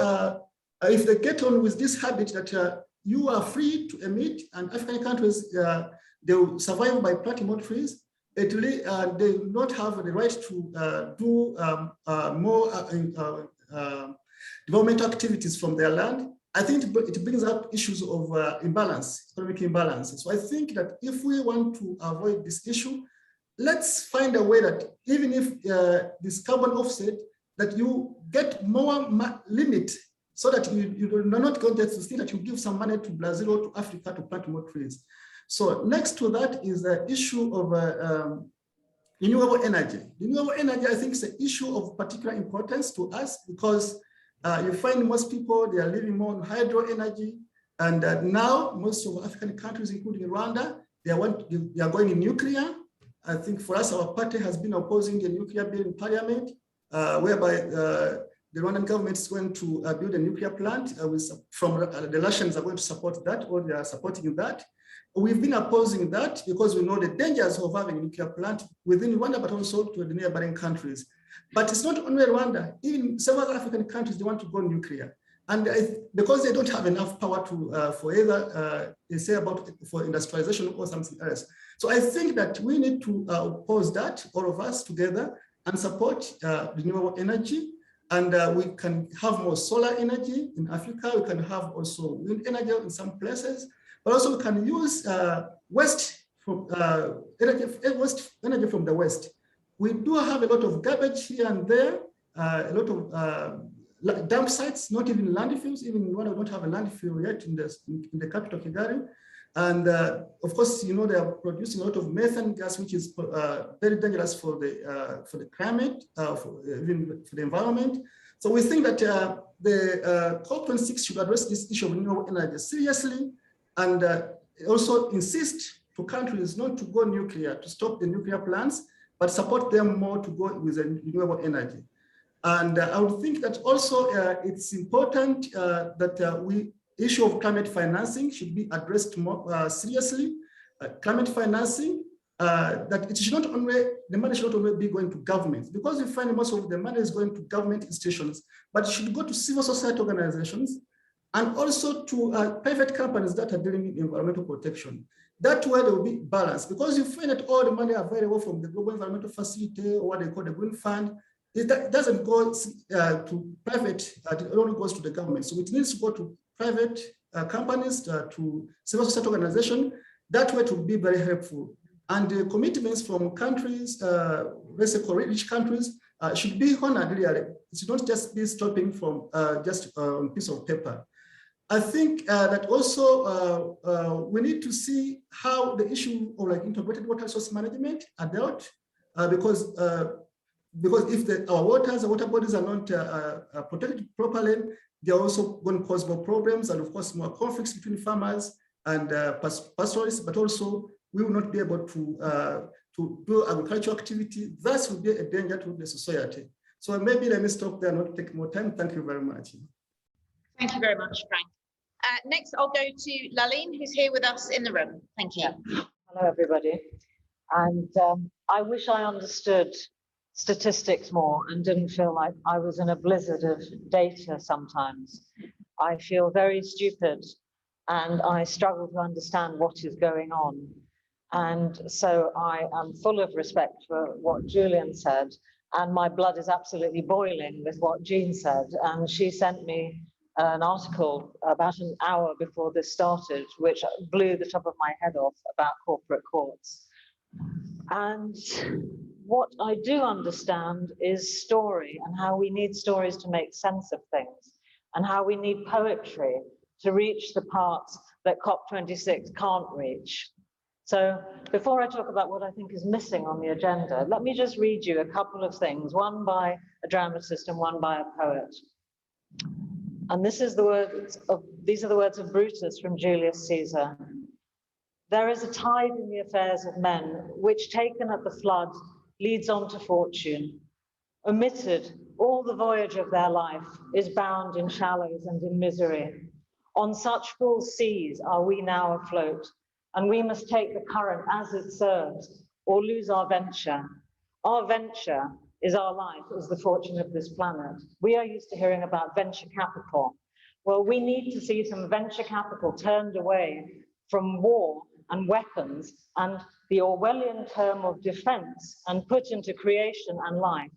if they get on with this habit that you are free to emit, and African countries, they will survive by planting more trees, they do not have the right to do more developmental activities from their land. I think it brings up issues of economic imbalance. So I think that if we want to avoid this issue, let's find a way that even if this carbon offset, that you get more limit so that you're not going to see that you give some money to Brazil or to Africa to plant more trees. So next to that is the issue of renewable energy. Renewable energy, I think, is an issue of particular importance to us because you find most people, they are living more on hydro energy. And now most of African countries, including Rwanda, they are going in nuclear. I think for us, our party has been opposing the nuclear bill in parliament, whereby the Rwandan government is going to build a nuclear plant from the Russians are going to support that, or they are supporting that. We've been opposing that because we know the dangers of having a nuclear plant within Rwanda, but also to the neighboring countries. But it's not only Rwanda, even several African countries, they want to go nuclear. And because they don't have enough power to for either for industrialization or something else. So I think that we need to oppose that, all of us together, and support renewable energy. And we can have more solar energy in Africa. We can have also wind energy in some places, but also we can use waste energy from the West. We do have a lot of garbage here and there, a lot of dump sites, not even landfills. Even Rwanda, we don't have a landfill yet in the capital, Kigali. And of course, you know, they are producing a lot of methane gas, which is very dangerous for the climate, even for the environment. So we think that the COP26 should address this issue of renewable energy seriously, and also insist to countries not to go nuclear, to stop the nuclear plants, but support them more to go with renewable energy. And I would think that also it's important that issue of climate financing should be addressed more seriously. Climate financing, that it should not only, the money should not only be going to governments, because we find most of the money is going to government institutions, but it should go to civil society organizations and also to private companies that are dealing with environmental protection. That way there will be balance, because you find that all the money available from the Global Environmental Facility, or what they call the Green Fund, it doesn't go to private, it only goes to the government. So it needs to go to private companies, to civil society organization. That way to be very helpful. And the commitments from countries, let's say rich countries, should be honored really. It should not just be stopping from just on a piece of paper. I think that also we need to see how the issue of like integrated water resource management are dealt, because if our water bodies are not protected properly, they're also going to cause more problems and of course more conflicts between farmers and pastoralists, but also we will not be able to do agricultural activity. That will be a danger to the society. So maybe let me stop there, not take more time. Thank you very much. Thank you very much, Frank. Next, I'll go to Laline, who's here with us in the room. Thank you. Yeah. Hello, everybody. And I wish I understood statistics more and didn't feel like I was in a blizzard of data sometimes. I feel very stupid and I struggle to understand what is going on. And so I am full of respect for what Julian said, and my blood is absolutely boiling with what Jean said. And she sent me an article about an hour before this started, which blew the top of my head off about corporate courts. And what I do understand is story, and how we need stories to make sense of things, and how we need poetry to reach the parts that COP26 can't reach. So before I talk about what I think is missing on the agenda, let me just read you a couple of things, one by a dramatist and one by a poet. And these are the words of Brutus from Julius Caesar. There is a tide in the affairs of men, which taken at the flood leads on to fortune. Omitted, all the voyage of their life is bound in shallows and in misery. On such full seas are we now afloat, and we must take the current as it serves, or lose our venture. Our venture is our life, is the fortune of this planet. We are used to hearing about venture capital. Well, we need to see some venture capital turned away from war and weapons and the Orwellian term of defense and put into creation and life.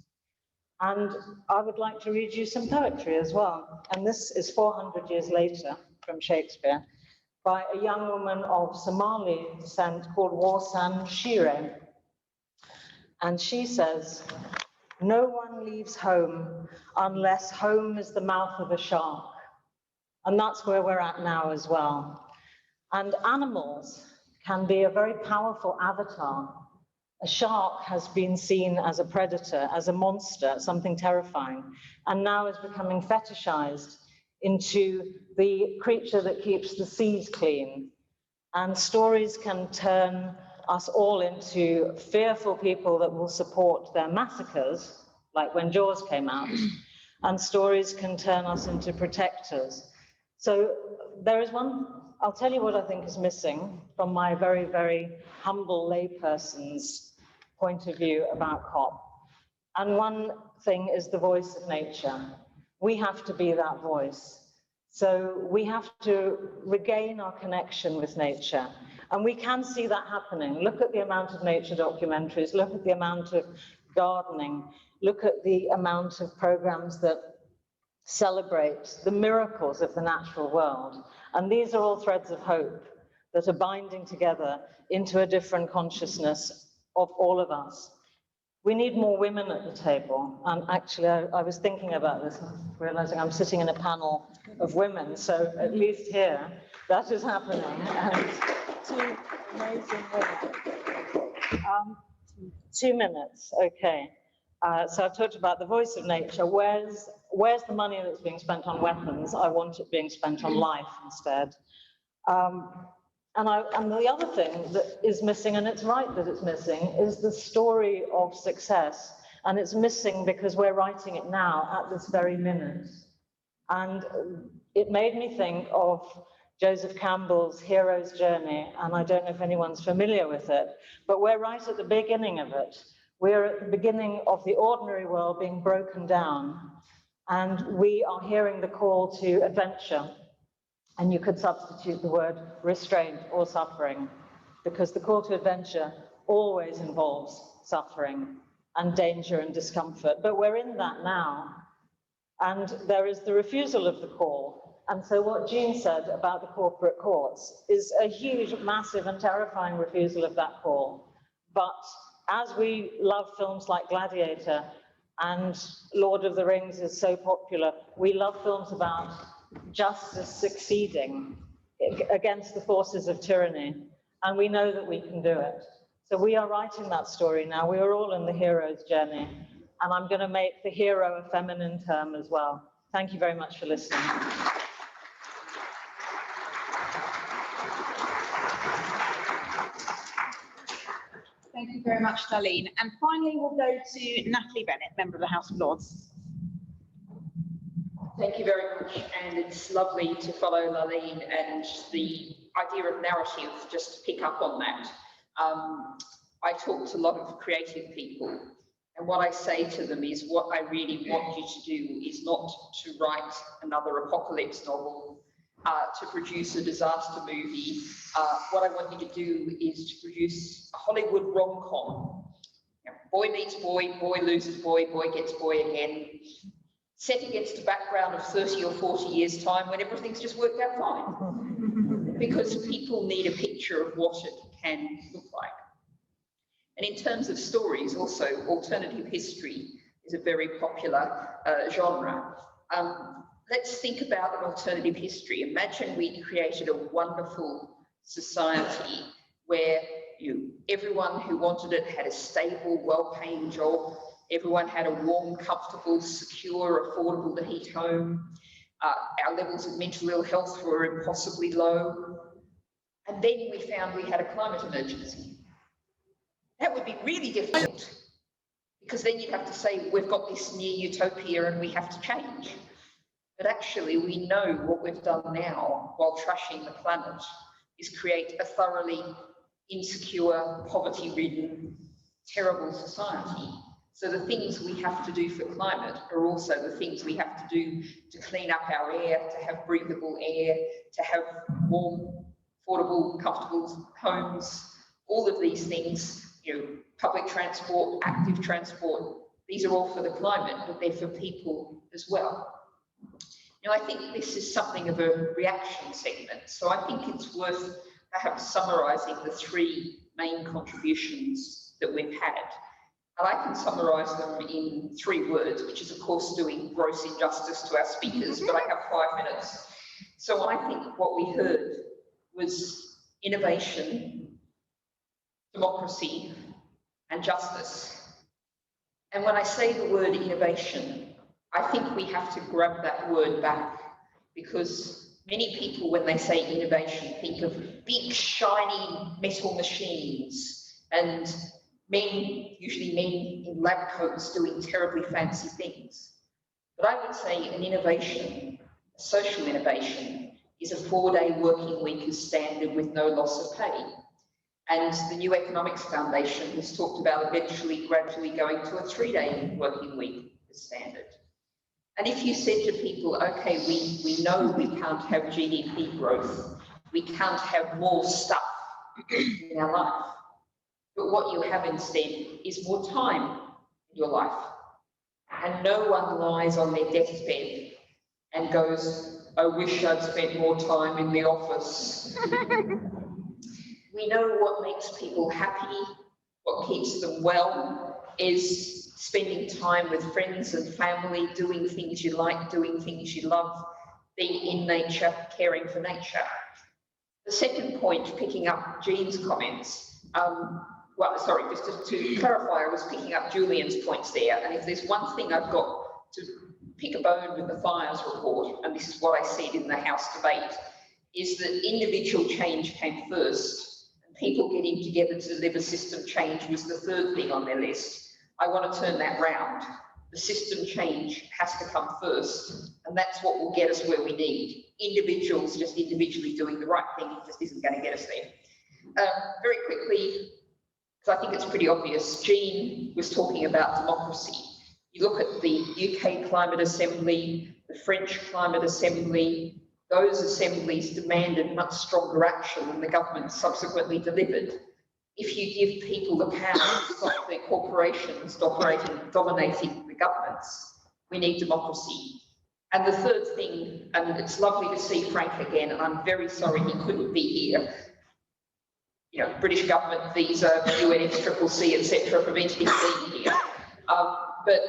And I would like to read you some poetry as well. And this is 400 years later from Shakespeare, by a young woman of Somali descent called Warsan Shire. And she says, "No one leaves home unless home is the mouth of a shark." And that's where we're at now as well. And animals can be a very powerful avatar. A shark has been seen as a predator, as a monster, something terrifying, and now is becoming fetishized into the creature that keeps the seas clean. And stories can turn us all into fearful people that will support their massacres, like when Jaws came out, and stories can turn us into protectors. So there is one, I'll tell you what I think is missing from my very, very humble layperson's point of view about COP. And one thing is the voice of nature. We have to be that voice. So we have to regain our connection with nature. And we can see that happening. Look at the amount of nature documentaries, look at the amount of gardening, look at the amount of programs that celebrate the miracles of the natural world. And these are all threads of hope that are binding together into a different consciousness of all of us. We need more women at the table. And actually, I was thinking about this, realizing I'm sitting in a panel of women. So at least here, that is happening. And two amazing women. 2 minutes, okay. So I've talked about the voice of nature. Where's the money that's being spent on weapons? I want it being spent on life instead. And the other thing that is missing, and it's right that it's missing, is the story of success. And it's missing because we're writing it now at this very minute. And it made me think of Joseph Campbell's hero's journey, and I don't know if anyone's familiar with it, but we're right at the beginning of it. We're at the beginning of the ordinary world being broken down, and we are hearing the call to adventure. And you could substitute the word restraint or suffering, because the call to adventure always involves suffering and danger and discomfort. But we're in that now, and there is the refusal of the call. And so what Jean said about the corporate courts is a huge, massive and terrifying refusal of that call. But as we love films like Gladiator and Lord of the Rings is so popular, we love films about justice succeeding against the forces of tyranny. And we know that we can do it. So we are writing that story now. We are all in the hero's journey. And I'm going to make the hero a feminine term as well. Thank you very much for listening. Thank you very much, Laline. And finally, we'll go to Natalie Bennett, member of the House of Lords. Thank you very much, and it's lovely to follow Laline and the idea of narrative, just to pick up on that. I talk to a lot of creative people, and what I say to them is what I really want you to do is not to write another apocalypse novel, to produce a disaster movie. What I want you to do is to produce a Hollywood rom-com. Boy meets boy, boy loses boy, boy gets boy again. set against a background of 30 or 40 years' time when everything's just worked out fine. Because people need a picture of what it can look like. And in terms of stories, also, alternative history is a very popular genre. Let's think about an alternative history. Imagine we created a wonderful society where everyone who wanted it had a stable, well-paying job. Everyone had a warm, comfortable, secure, affordable to heat home. Our levels of mental ill health were impossibly low. And then we found we had a climate emergency. That would be really difficult, because then you'd have to say, we've got this near utopia and we have to change. But actually, we know what we've done now while trashing the planet is create a thoroughly insecure, poverty-ridden, terrible society. So the things we have to do for climate are also the things we have to do to clean up our air, to have breathable air, to have warm, affordable, comfortable homes. All of these things, public transport, active transport, these are all for the climate, but they're for people as well. I think this is something of a reaction segment. So I think it's worth perhaps summarising the three main contributions that we've had. And I can summarise them in 3 words, which is of course doing gross injustice to our speakers, but I have 5 minutes. So I think what we heard was innovation, democracy, and justice. And when I say the word innovation, I think we have to grab that word back, because many people, when they say innovation, think of big, shiny metal machines and men, usually men in lab coats, doing terribly fancy things. But I would say an innovation, a social innovation, is a 4-day working week as standard with no loss of pay. And the New Economics Foundation has talked about eventually, gradually going to a 3-day working week as standard. And if you said to people, okay, we know we can't have GDP growth, we can't have more stuff in our life, but what you have instead is more time in your life. And no one lies on their deathbed and goes, I wish I'd spent more time in the office. We know what makes people happy, what keeps them well, is spending time with friends and family, doing things you like, doing things you love, being in nature, caring for nature. The second point, picking up Jean's comments, just to clarify, I was picking up Julian's points there, and if there's one thing I've got to pick a bone with the Fires report, and this is what I said in the House debate, is that individual change came first, and people getting together to deliver system change was the third thing on their list. I want to turn that round. The system change has to come first, and that's what will get us where we need. Individuals just individually doing the right thing just isn't going to get us there. Very quickly, because I think it's pretty obvious, Jean was talking about democracy. You look at the UK Climate Assembly, the French Climate Assembly, those assemblies demanded much stronger action than the government subsequently delivered. If you give people the power to stop their corporations dominating the governments, we need democracy. And the third thing, and it's lovely to see Frank again, and I'm very sorry he couldn't be here. British government visa, UNFCCC, etc., prevented him being here. But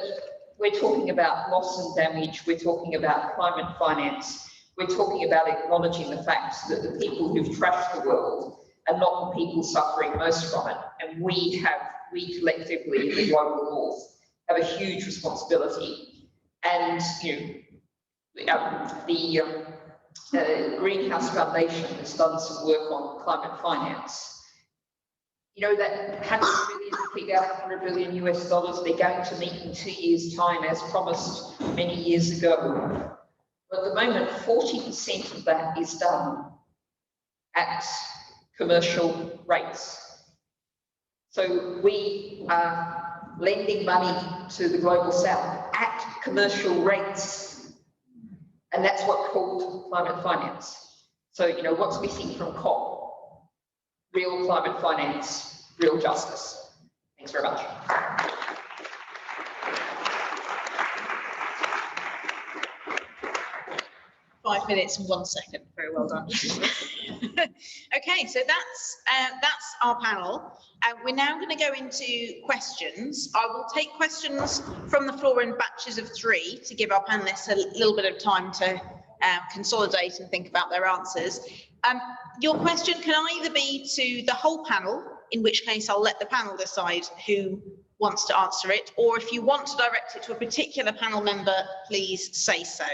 we're talking about loss and damage, we're talking about climate finance, we're talking about acknowledging the fact that the people who've trashed the world are not the people suffering most from it. And we collectively in the global north have a huge responsibility. And the Greenhouse Foundation has done some work on climate finance. That 100 billion figure, $100 billion US, they're going to meet in 2 years' time as promised many years ago. But at the moment, 40% of that is done at commercial rates. So we are lending money to the global south at commercial rates. And that's what's called climate finance. So, what's missing from COP? Real climate finance, real justice. Thanks very much. 5 minutes and 1 second. Very well done. Okay, so that's our panel. We're now going to go into questions. I will take questions from the floor in batches of 3 to give our panelists a little bit of time to consolidate and think about their answers. Your question can either be to the whole panel, in which case I'll let the panel decide who wants to answer it, or if you want to direct it to a particular panel member, please say so.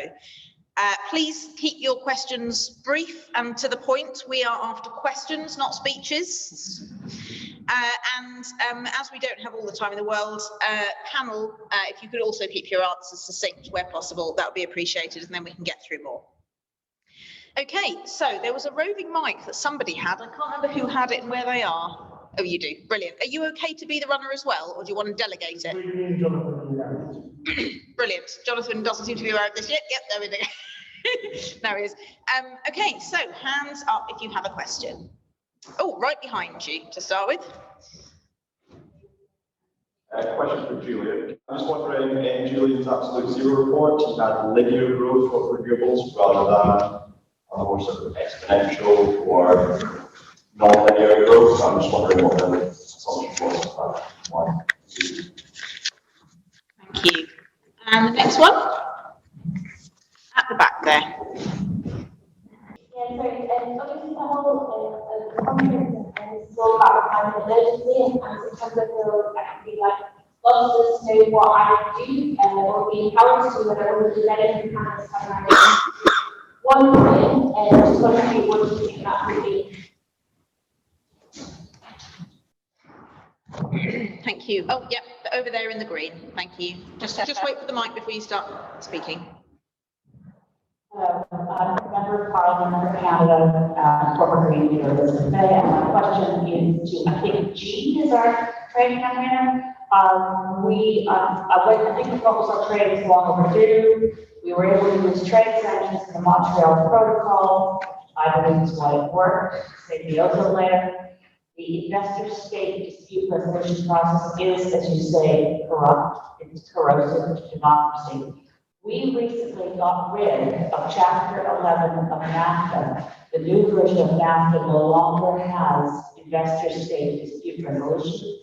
Please keep your questions brief and to the point. We are after questions, not speeches. As we don't have all the time in the world, panel, if you could also keep your answers succinct where possible, that would be appreciated, and then we can get through more. Okay, so there was a roving mic that somebody had. I can't remember who had it and where they are. Oh, you do. Brilliant. Are you okay to be the runner as well, or do you want to delegate it? Brilliant. Jonathan doesn't seem to be aware of this yet. Yep, there we go. There he is. Okay, so hands up if you have a question. Oh, right behind you to start with. Question for Julian. I'm just wondering, in Julian's Absolute Zero report, he had linear growth of renewables rather than a more sort of exponential or non-linear growth. I'm just wondering what the assumption was of that. Why? Thank you. And the next one? At the back there. Yeah, sorry, obviously the whole conference and it's all about climate emergency, and sometimes I feel actually like lots of us know what I do or be empowered to, and I want to do better than kind of have my one thing, and just wondering what you think that would be. Thank you. Oh, yep, over there in the green. Thank you. Just wait for the mic before you start speaking. Hello, I'm a member of Parliament for Canada, corporate green leader today, and my question is to, I think, Jean is our trade campaigner. I think the proposal trade is long overdue. We were able to use trade sanctions in the Montreal Protocol. I believe it's why it worked. Save the ozone layer. The investor-state dispute resolution process is, as you say, corrupt. It's corrosive to democracy. We recently got rid of Chapter 11 of NAFTA. The new version of NAFTA no longer has investor-state dispute resolution.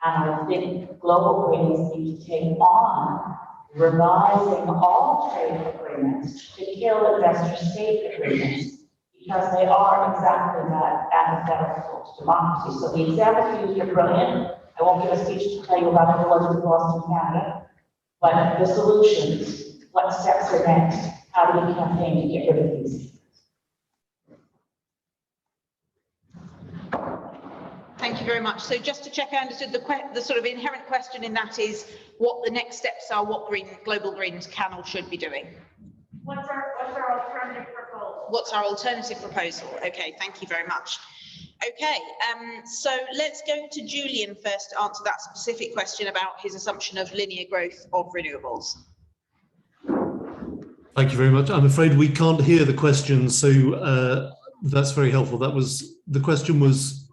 And I think global Greens need to take on revising all trade agreements to kill investor-state agreements, because they are exactly that, antithetical to democracy. So the examples used are brilliant. I won't give a speech to tell you about it, was we've lost in Canada, but the solutions, what steps are next? How do we campaign to get rid of these? Thank you very much. So just to check, I understood the sort of inherent question in that is what the next steps are, what global Greens can or should be doing. What's our alternative proposal? What's our alternative proposal? Okay, thank you very much. Okay, so let's go to Julian first to answer that specific question about his assumption of linear growth of renewables. Thank you very much. I'm afraid we can't hear the question, so that's very helpful. That was, the question was,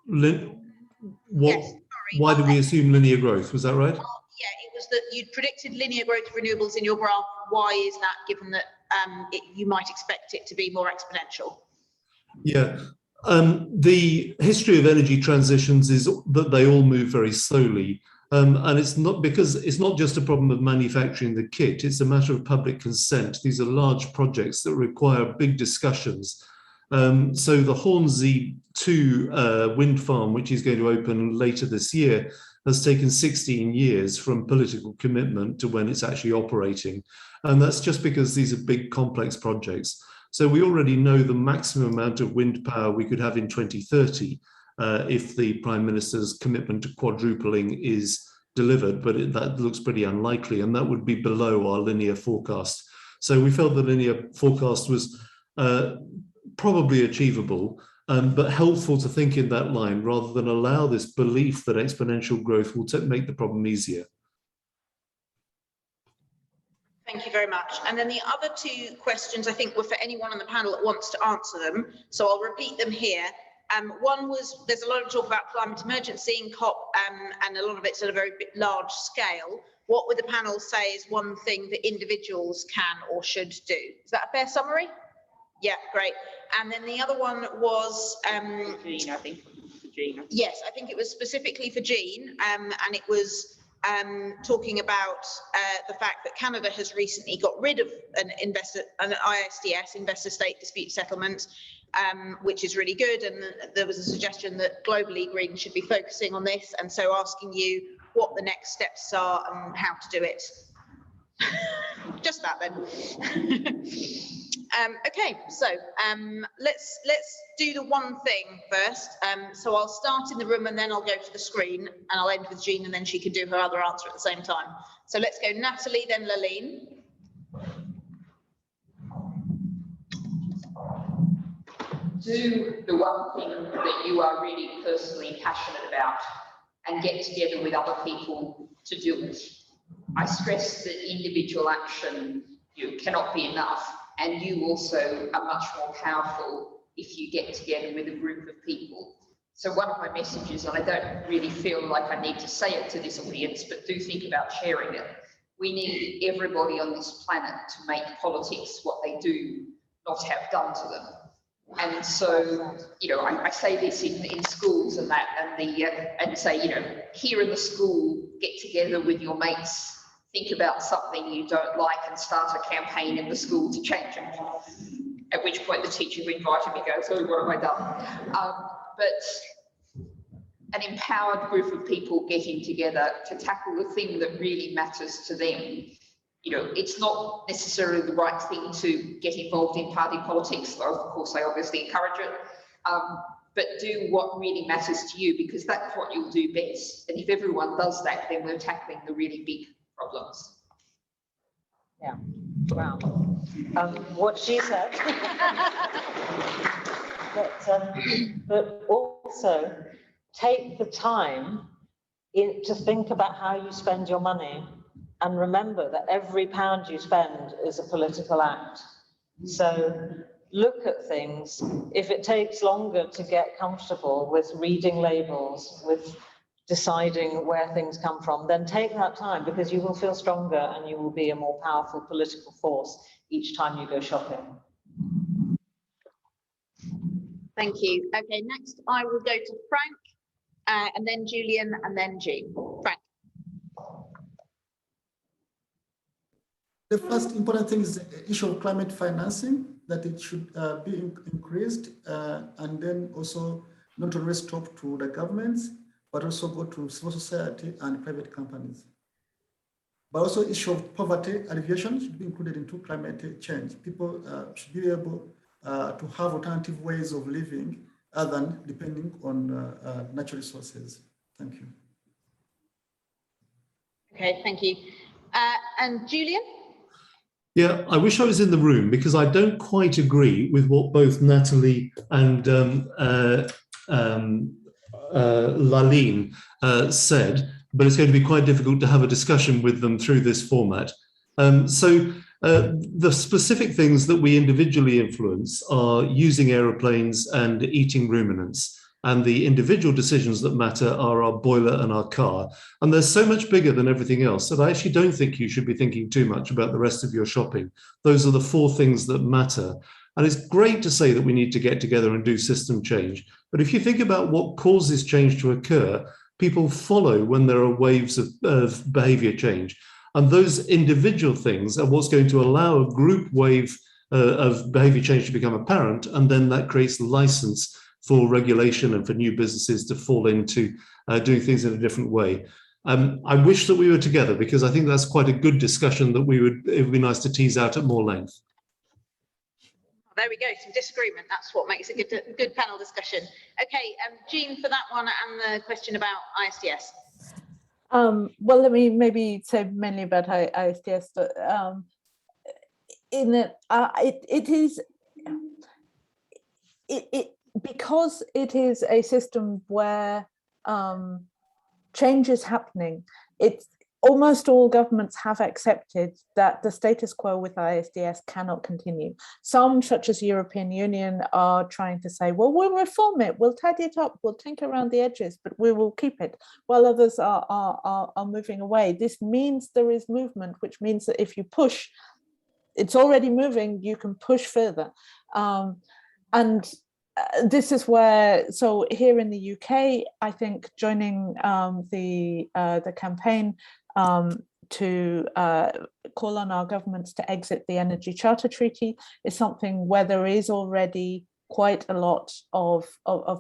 Yes, sorry. Why do we assume linear growth? Was that right? Yeah, it was that you'd predicted linear growth of renewables in your graph. Why is that, given that you might expect it to be more exponential? Yeah, the history of energy transitions is that they all move very slowly. And it's not because it's not just a problem of manufacturing the kit, it's a matter of public consent. These are large projects that require big discussions. So the Hornsea 2 wind farm, which is going to open later this year, has taken 16 years from political commitment to when it's actually operating. And that's just because these are big, complex projects. So we already know the maximum amount of wind power we could have in 2030 if the Prime Minister's commitment to quadrupling is delivered, but that looks pretty unlikely, and that would be below our linear forecast. So we felt the linear forecast was probably achievable, but helpful to think in that line rather than allow this belief that exponential growth will make the problem easier. Thank you very much. And then the other two questions, I think, were for anyone on the panel that wants to answer them. So I'll repeat them here. One was, there's a lot of talk about climate emergency in COP, and a lot of it's at a very large scale. What would the panel say is one thing that individuals can or should do? Is that a fair summary? Yeah, great. And then the other one was Jean, I think. Jean. Yes, I think it was specifically for Jean, and it was talking about the fact that Canada has recently got rid of an ISDS, investor state dispute settlement, which is really good. And there was a suggestion that globally Green should be focusing on this, and so asking you what the next steps are and how to do it. Just that then. Okay, so let's do the one thing first. So I'll start in the room and then I'll go to the screen, and I'll end with Jean, and then she can do her other answer at the same time. So let's go Natalie, then Laline. Do the one thing that you are really personally passionate about and get together with other people to do it. I stress that individual action cannot be enough, and you also are much more powerful if you get together with a group of people. So one of my messages, and I don't really feel like I need to say it to this audience, but do think about sharing it. We need everybody on this planet to make politics what they do not have done to them. And so, I say this in schools and that, and say, here in the school, get together with your mates, think about something you don't like and start a campaign in the school to change it. At which point the teacher who invited me goes, oh, what have I done? But an empowered group of people getting together to tackle the thing that really matters to them. It's not necessarily the right thing to get involved in party politics, though of course I obviously encourage it, but do what really matters to you, because that's what you'll do best. And if everyone does that, then we're tackling the really big problems. Yeah, wow. What she said. But also take the time to think about how you spend your money. And remember that every pound you spend is a political act. So look at things. If it takes longer to get comfortable with reading labels, with deciding where things come from, then take that time, because you will feel stronger and you will be a more powerful political force each time you go shopping. Thank you. Okay, next I will go to Frank, and then Julian, and then Jean. Frank. The first important thing is the issue of climate financing, that it should be increased, and then also not only stop to the governments, but also go to civil society and private companies. But also issue of poverty alleviation should be included into climate change. People should be able to have alternative ways of living other than depending on natural resources. Thank you. Okay, thank you. And Julian? Yeah, I wish I was in the room, because I don't quite agree with what both Natalie and Laline said, but it's going to be quite difficult to have a discussion with them through this format. So the specific things that we individually influence are using aeroplanes and eating ruminants. And the individual decisions that matter are our boiler and our car. And they're so much bigger than everything else that I actually don't think you should be thinking too much about the rest of your shopping. Those are the 4 things that matter. And it's great to say that we need to get together and do system change. But if you think about what causes change to occur, people follow when there are waves of behavior change. And those individual things are what's going to allow a group wave of behavior change to become apparent. And then that creates license for regulation and for new businesses to fall into doing things in a different way. I wish that we were together, because I think that's quite a good discussion that it would be nice to tease out at more length. There we go, some disagreement. That's what makes it a good panel discussion. Okay, Jean, for that one and the question about ISDS. Well, let me maybe say mainly about ISDS. But, because it is a system where change is happening, it's almost all governments have accepted that the status quo with ISDS cannot continue. Some, such as the European Union, are trying to say, well, we'll reform it, we'll tidy it up, we'll tinker around the edges, but we will keep it, while others are moving away. This means there is movement, which means that if you push it's already moving, you can push further. And this is where, so here in the UK, I think joining the campaign to call on our governments to exit the Energy Charter Treaty is something where there is already quite a lot of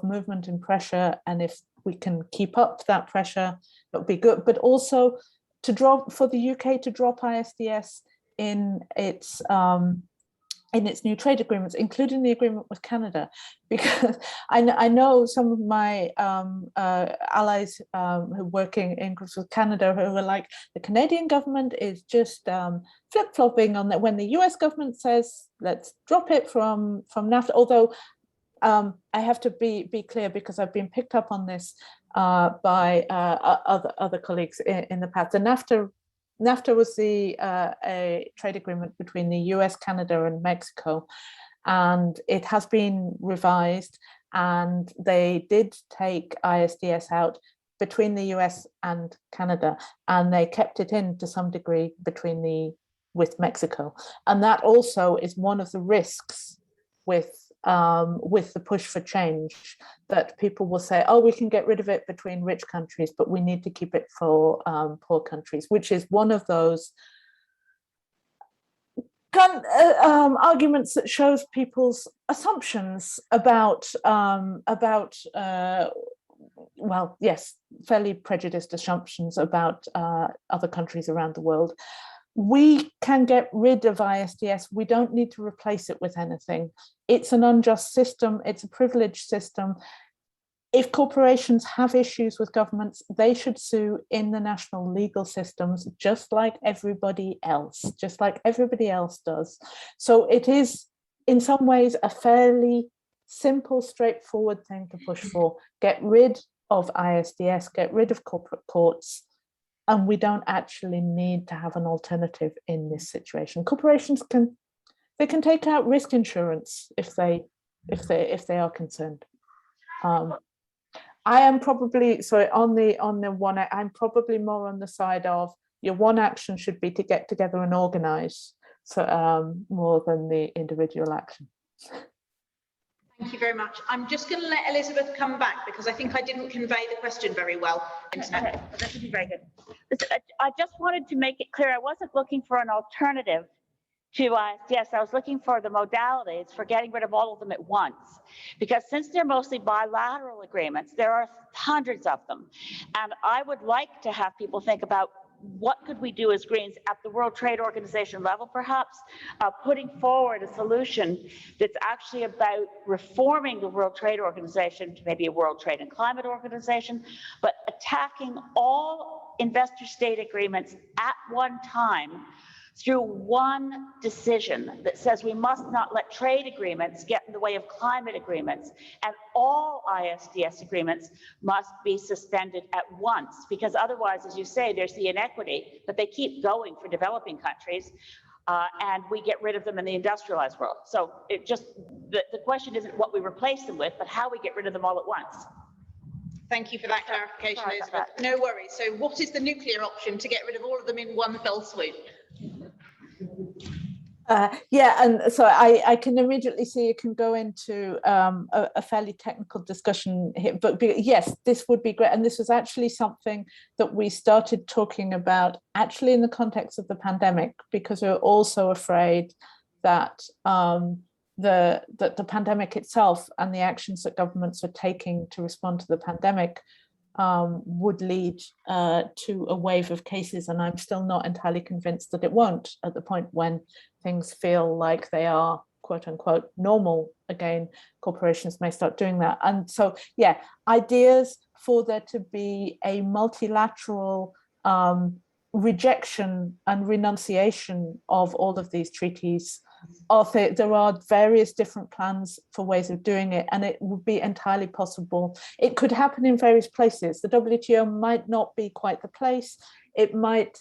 movement and pressure, and if we can keep up that pressure, that would be good. But also to drop, for the UK to drop ISDS in its new trade agreements, including the agreement with Canada, because I know some of my allies who are working in groups with Canada who are like, the Canadian government is just flip-flopping on that when the US government says, let's drop it from NAFTA, although I have to be clear, because I've been picked up on this by other colleagues in the past. The NAFTA was a trade agreement between the US, Canada, and Mexico, and it has been revised, and they did take ISDS out between the US and Canada, and they kept it in to some degree with Mexico. And that also is one of the risks with the push for change, that people will say, oh, we can get rid of it between rich countries, but we need to keep it for poor countries, which is one of those arguments that shows people's assumptions about well, yes, fairly prejudiced assumptions about other countries around the world. We can get rid of ISDS. We don't need to replace it with anything. It's an unjust system. It's a privileged system. If corporations have issues with governments, they should sue in the national legal systems, just like everybody else does. So it is, in some ways, a fairly simple, straightforward thing to push for. Get rid of ISDS, get rid of corporate courts, and we don't actually need to have an alternative in this situation. Corporations can take out risk insurance if they are concerned. I am probably, so on the one, I'm probably more on the side of your one action should be to get together and organise, so more than the individual action. Thank you very much. I'm just going to let Elizabeth come back, because I think I didn't convey the question very well. Okay, that would be very good. I just wanted to make it clear, I wasn't looking for an alternative to ISDS. I was looking for the modalities for getting rid of all of them at once, because since they're mostly bilateral agreements, there are hundreds of them. And I would like to have people think about what could we do as Greens at the World Trade Organization level, perhaps, putting forward a solution that's actually about reforming the World Trade Organization to maybe a World Trade and Climate Organization, but attacking all investor-state agreements at one time through one decision that says we must not let trade agreements get in the way of climate agreements, and all ISDS agreements must be suspended at once, because otherwise, as you say, there's the inequity that they keep going for developing countries, and we get rid of them in the industrialized world. So it just, the question isn't what we replace them with, but how we get rid of them all at once. Thank you for that clarification, Elizabeth. No worries. So what is the nuclear option to get rid of all of them in one fell swoop? Yeah, and so I can immediately see you can go into a fairly technical discussion here, but yes, this would be great. And this was actually something that we started talking about actually in the context of the pandemic, because we were also afraid that the pandemic itself and the actions that governments are taking to respond to the pandemic would lead to a wave of cases, and I'm still not entirely convinced that it won't. At the point when things feel like they are quote unquote normal again, corporations may start doing that. And so yeah, ideas for there to be a multilateral rejection and renunciation of all of these treaties. There are various different plans for ways of doing it, and it would be entirely possible. It could happen in various places. The WTO might not be quite the place. It might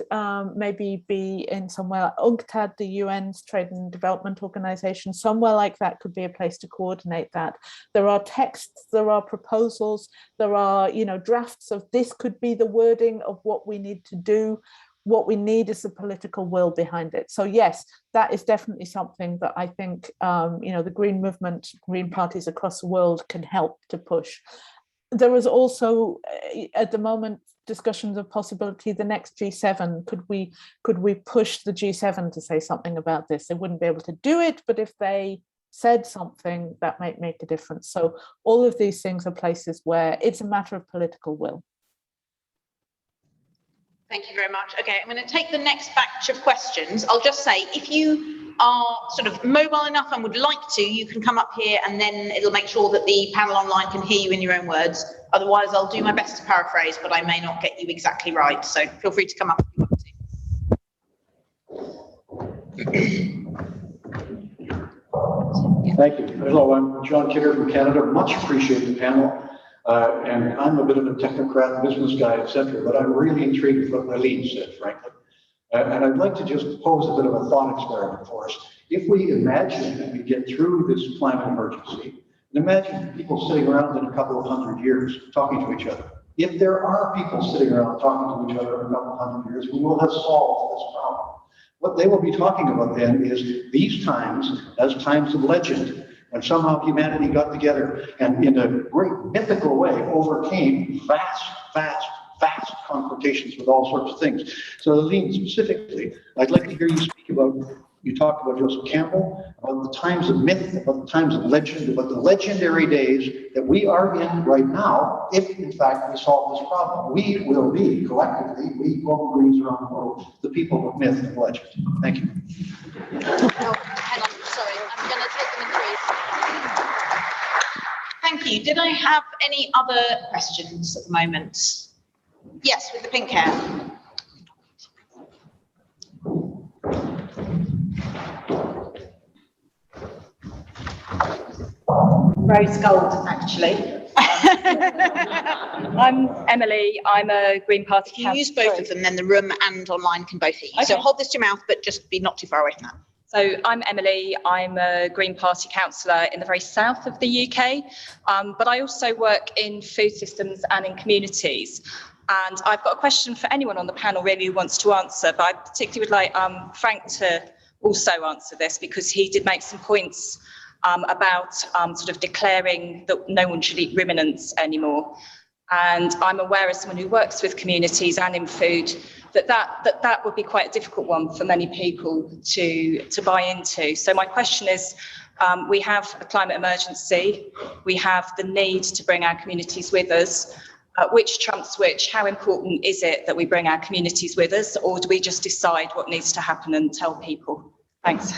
maybe be in somewhere like UNCTAD, the UN's Trade and Development Organization. Somewhere like that could be a place to coordinate that. There are texts, there are proposals, there are drafts of this could be the wording of what we need to do. what we need is the political will behind it. So yes, that is definitely something that I think the Green movement, Green parties across the world can help to push. There is also at the moment discussions of possibility the next G7. Could we push the G7 to say something about this? They wouldn't be able to do it, but if they said something, that might make a difference. So all of these things are places where it's a matter of political will. Thank you very much. Okay, I'm going to take the next batch of questions. I'll just say, if you are sort of mobile enough and would like to, you can come up here and then it'll make sure that the panel online can hear you in your own words. Otherwise, I'll do my best to paraphrase, but I may not get you exactly right. So feel free to come up if you want to. Thank you. Hello, I'm John Kidder from Canada. Much appreciate the panel. And I'm a bit of a technocrat, business guy, etc. But I'm really intrigued with what Laline said, frankly. And I'd like to just pose a bit of a thought experiment for us. If we imagine that we get through this climate emergency, and imagine people sitting around in a couple of 100 years talking to each other. If there are people sitting around talking to each other in a couple of 100 years, we will have solved this problem. What they will be talking about then is these times as times of legend, when somehow humanity got together and in a great mythical way overcame vast confrontations with all sorts of things. So Laline, specifically, I'd like to hear you speak about, you talked about Joseph Campbell, about the times of myth, about the times of legend, about the legendary days that we are in right now, if in fact we solve this problem. We will be, collectively, we global Greens around the world, the people of myth and legend. Thank you. Oh, hang on, sorry, I'm going to take them in threes. Thank you. Did I have any other questions at the moment? Yes, with the pink hair. Rose gold, actually. I'm Emily. I'm a Green Party If you use both of them, then the room and online can both hear you. Okay. So hold this to your mouth, but just be not too far away from that. So I'm Emily. I'm a Green Party councillor in the very south of the UK, but I also work in food systems and in communities. And I've got a question for anyone on the panel really who wants to answer, but I particularly would like Frank to also answer this, because he did make some points about sort of declaring that no one should eat ruminants anymore. And I'm aware, as someone who works with communities and in food, that would be quite a difficult one for many people to buy into. So my question is, we have a climate emergency, we have the need to bring our communities with us. Which trumps which? How important is it that we bring our communities with us, or do we just decide what needs to happen and tell people? Thanks.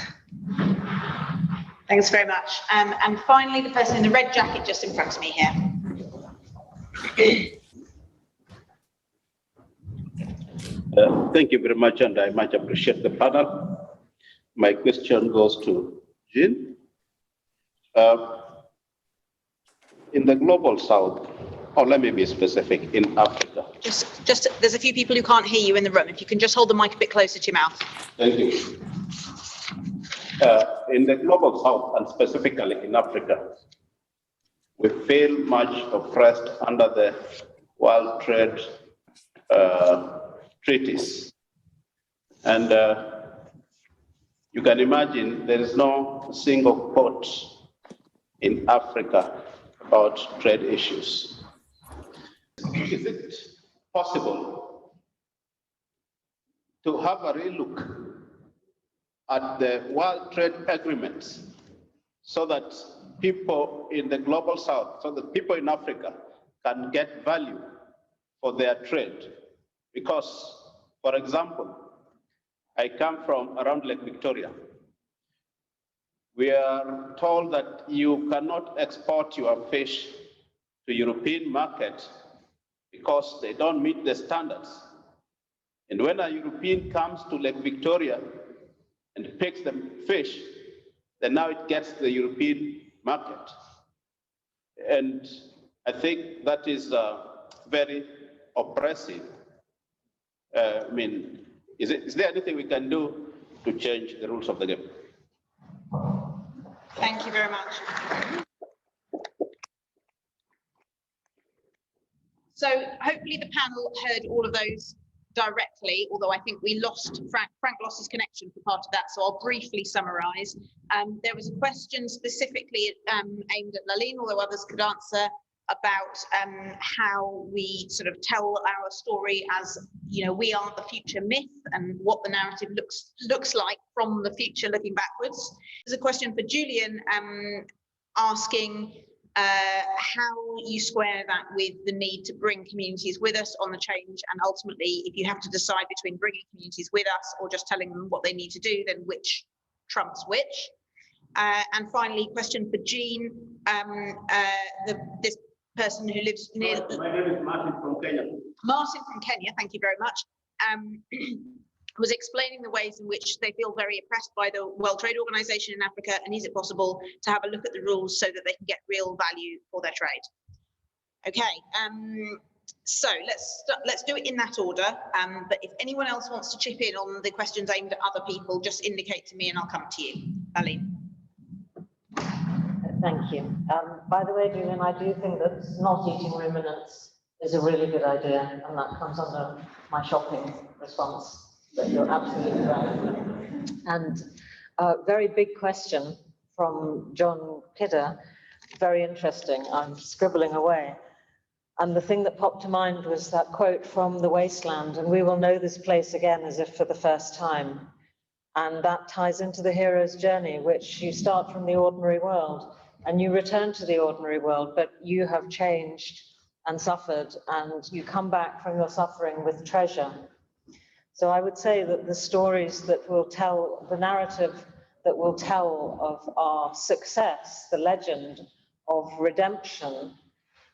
Thanks very much. And finally, the person in the red jacket just in front of me here. Thank you very much, and I much appreciate the panel. My question goes to Jean. In the global south, or let me be specific, in Africa. Just there's a few people who can't hear you in the room. If you can just hold the mic a bit closer to your mouth. Thank you. In the global south, and specifically in Africa, we feel much oppressed under the World Trade treaties. And you can imagine there is no single quote in Africa about trade issues. Is it possible to have a relook at the World Trade Agreements so that people in the global south, so that people in Africa can get value for their trade? Because, for example, I come from around Lake Victoria. We are told that you cannot export your fish to European market because they don't meet the standards. And when a European comes to Lake Victoria and picks the fish, then now it gets the European market. And I think that is very oppressive. I mean, is there anything we can do to change the rules of the game? Thank you very much. So hopefully the panel heard all of those directly, although I think we lost Frank lost his connection for part of that, so I'll briefly summarise. There was a question specifically aimed at Laline, although others could answer, about how we sort of tell our story as, you know, we are the future myth and what the narrative looks like from the future looking backwards. There's a question for Julian asking how you square that with the need to bring communities with us on the change, and ultimately, if you have to decide between bringing communities with us or just telling them what they need to do, then which trumps which? And finally, question for Jean. This person who lives near... My name is Martin from Kenya. Martin from Kenya, thank you very much. Was explaining the ways in which they feel very oppressed by the World Trade Organization in Africa, and is it possible to have a look at the rules so that they can get real value for their trade? Okay, so let's do it in that order. But if anyone else wants to chip in on the questions aimed at other people, just indicate to me and I'll come to you. Laline. Thank you. By the way, Julian, I do think that not eating ruminants is a really good idea, and that comes under my shopping response. But you're absolutely right. And a very big question from John Kidder, very interesting. I'm scribbling away. And the thing that popped to mind was that quote from The Wasteland, and we will know this place again as if for the first time. And that ties into the hero's journey, which you start from the ordinary world and you return to the ordinary world, but you have changed and suffered, and you come back from your suffering with treasure. So I would say that the stories that will tell, the narrative that will tell of our success, the legend of redemption,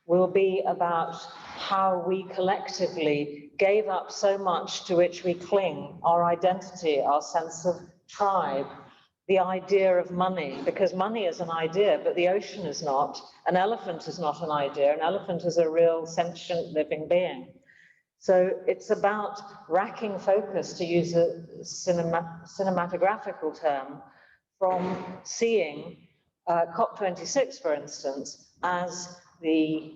will be about how we collectively gave up so much to which we cling, our identity, our sense of tribe, the idea of money, because money is an idea, but the ocean is not. An elephant is not an idea. An elephant is a real sentient living being. So it's about racking focus, to use a cinematographical term, from seeing COP26, for instance, as the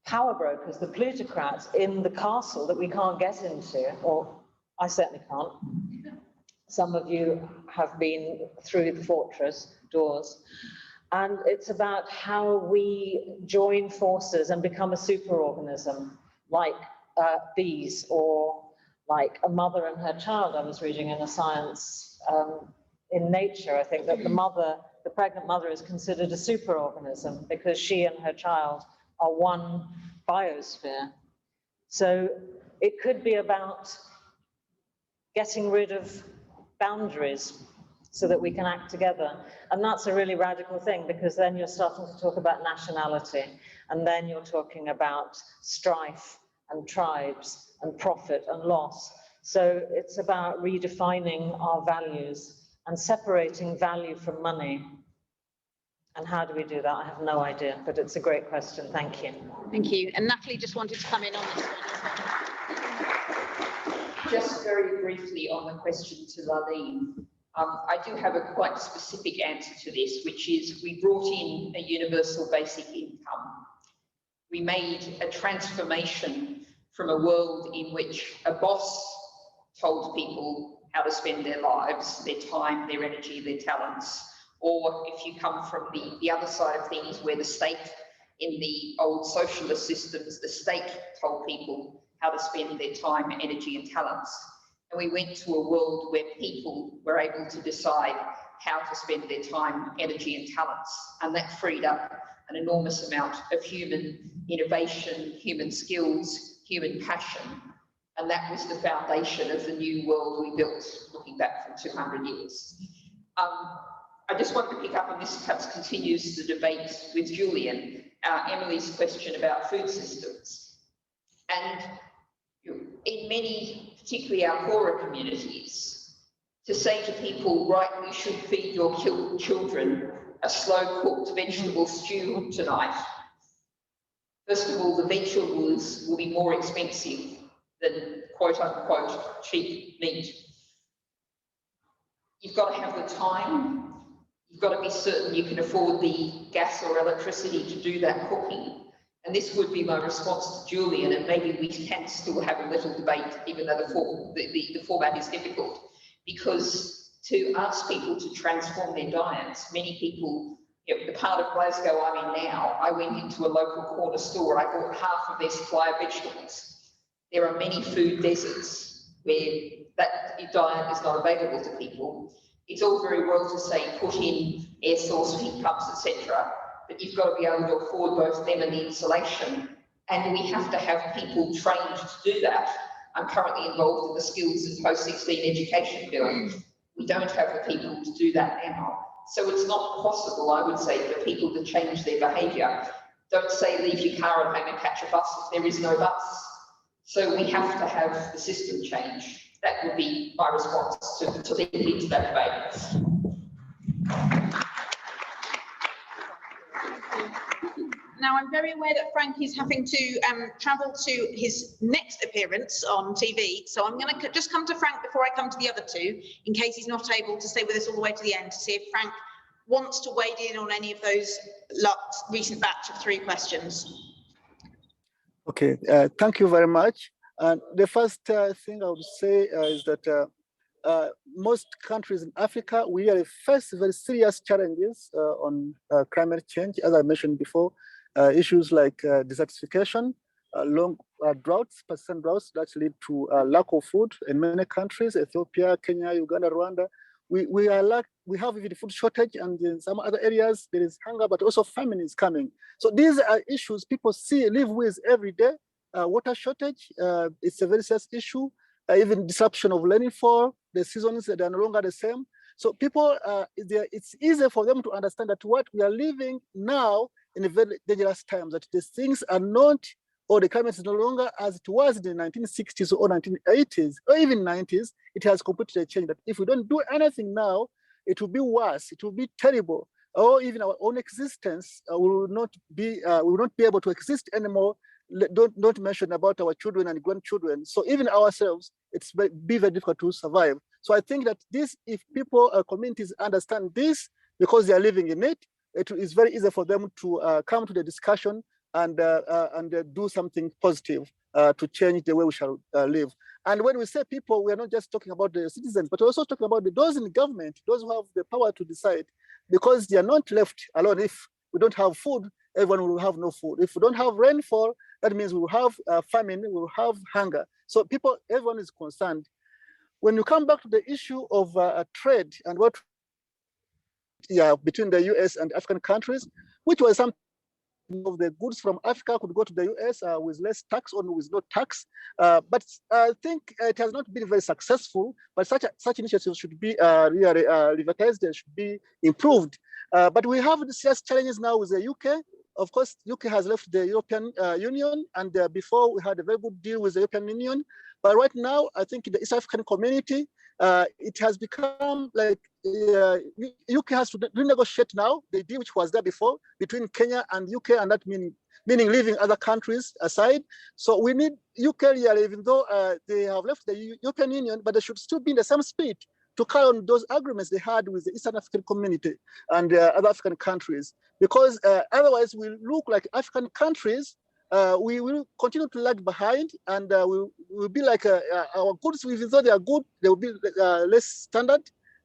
power brokers, the plutocrats in the castle that we can't get into, or I certainly can't. Some of you have been through the fortress doors. And it's about how we join forces and become a superorganism, like bees, or like a mother and her child. I was reading in a science in Nature, I think, that the pregnant mother is considered a superorganism because she and her child are one biosphere. So it could be about getting rid of boundaries so that we can act together. And that's a really radical thing, because then you're starting to talk about nationality, and then you're talking about strife and tribes and profit and loss. So it's about redefining our values and separating value from money. And how do we do that? I have no idea, but it's a great question. Thank you. Thank you. And Natalie just wanted to come in on this one. Just very briefly on the question to Laline. I do have a quite specific answer to this, which is we brought in a universal basic income. We made a transformation from a world in which a boss told people how to spend their lives, their time, their energy, their talents, or if you come from the other side of things, where the state, in the old socialist systems, the state told people how to spend their time, energy and talents. And we went to a world where people were able to decide how to spend their time, energy and talents. And that freed up an enormous amount of human innovation, human skills, human passion. And that was the foundation of the new world we built, looking back from 200 years. I just wanted to pick up on this, perhaps continues the debate with Julian, Emily's question about food systems. And in many, particularly our poorer communities, to say to people, right, we should feed your children a slow-cooked vegetable stew tonight. First of all, the vegetables will be more expensive than quote-unquote cheap meat. You've got to have the time. You've got to be certain you can afford the gas or electricity to do that cooking. And this would be my response to Julian, and maybe we can still have a little debate, even though the format is difficult, because to ask people to transform their diets, many people, the part of Glasgow I'm in now, I went into a local corner store, I bought half of their supply of vegetables. There are many food deserts where that diet is not available to people. It's all very well to say put in air source heat pumps, etc., but you've got to be able to afford both them and the insulation, and we have to have people trained to do that. I'm currently involved in the Skills and Post-16 Education Bill. We don't have the people to do that now. So it's not possible, I would say, for people to change their behaviour. Don't say leave your car at home and catch a bus if there is no bus. So we have to have the system change. That would be my response to lead into that debate. Now, I'm very aware that Frank is having to travel to his next appearance on TV, so I'm going to just come to Frank before I come to the other two, in case he's not able to stay with us all the way to the end, to see if Frank wants to wade in on any of those recent batch of 3 questions. Okay, thank you very much. The first thing I would say is that most countries in Africa, we are face very serious challenges on climate change, as I mentioned before. Issues like desertification, long droughts, persistent droughts that lead to lack of food in many countries, Ethiopia, Kenya, Uganda, Rwanda. We have even food shortage, and in some other areas there is hunger, but also famine is coming. So these are issues people live with every day. Water shortage, it's a very serious issue. Even disruption of rainfall, the seasons that are no longer the same. So people, it's easy for them to understand that what we are living now in a very dangerous time, that these things are not, or the climate is no longer as it was in the 1960s or 1980s, or even 90s. It has completely changed. That if we don't do anything now, it will be worse, it will be terrible, or even our own existence will not be able to exist anymore. Don't mention about our children and grandchildren. So even ourselves, it's be very difficult to survive. So I think that this, if people, communities understand this, because they are living in it, it is very easy for them to come to the discussion and do something positive to change the way we shall live. And when we say people, we are not just talking about the citizens, but we're also talking about those in government, those who have the power to decide, because they are not left alone. If we don't have food, everyone will have no food. If we don't have rainfall, that means we will have famine, we will have hunger. So people, everyone is concerned. When you come back to the issue of trade and what between the US and African countries, which was some of the goods from Africa could go to the US with less tax or with no tax. But I think it has not been very successful, but such initiatives should be really revitalized, they should be improved. But we have the serious challenges now with the UK. Of course, UK has left the European Union, and before we had a very good deal with the European Union. But right now, I think in the East African community, it has become like UK has to renegotiate now the deal which was there before between Kenya and UK, and that meaning leaving other countries aside. So we need UK really, even though they have left the European Union, but they should still be in the same spirit to carry on those agreements they had with the Eastern African community and other African countries, because otherwise we look like African countries. We will continue to lag behind, and we will be like our goods, even though they are good, they will be less standard,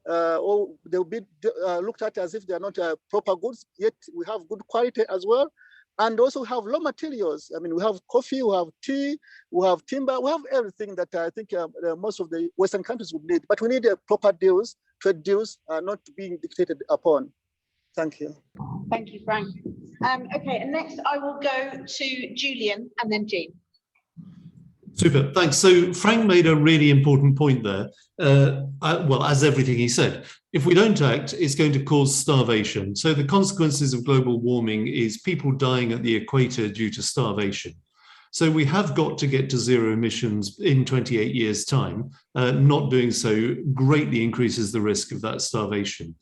or they will be looked at as if they are not proper goods, yet we have good quality as well. And also we have raw materials. I mean, we have coffee, we have tea, we have timber, we have everything that I think most of the Western countries would need. But we need proper deals, trade deals, not being dictated upon. Thank you. Thank you, Frank. Okay, and next I will go to Julian and then Jean. Super, thanks. So Frank made a really important point there. Well, as everything he said, if we don't act, it's going to cause starvation. So the consequences of global warming is people dying at the equator due to starvation. So we have got to get to zero emissions in 28 years' time. Not doing so greatly increases the risk of that starvation.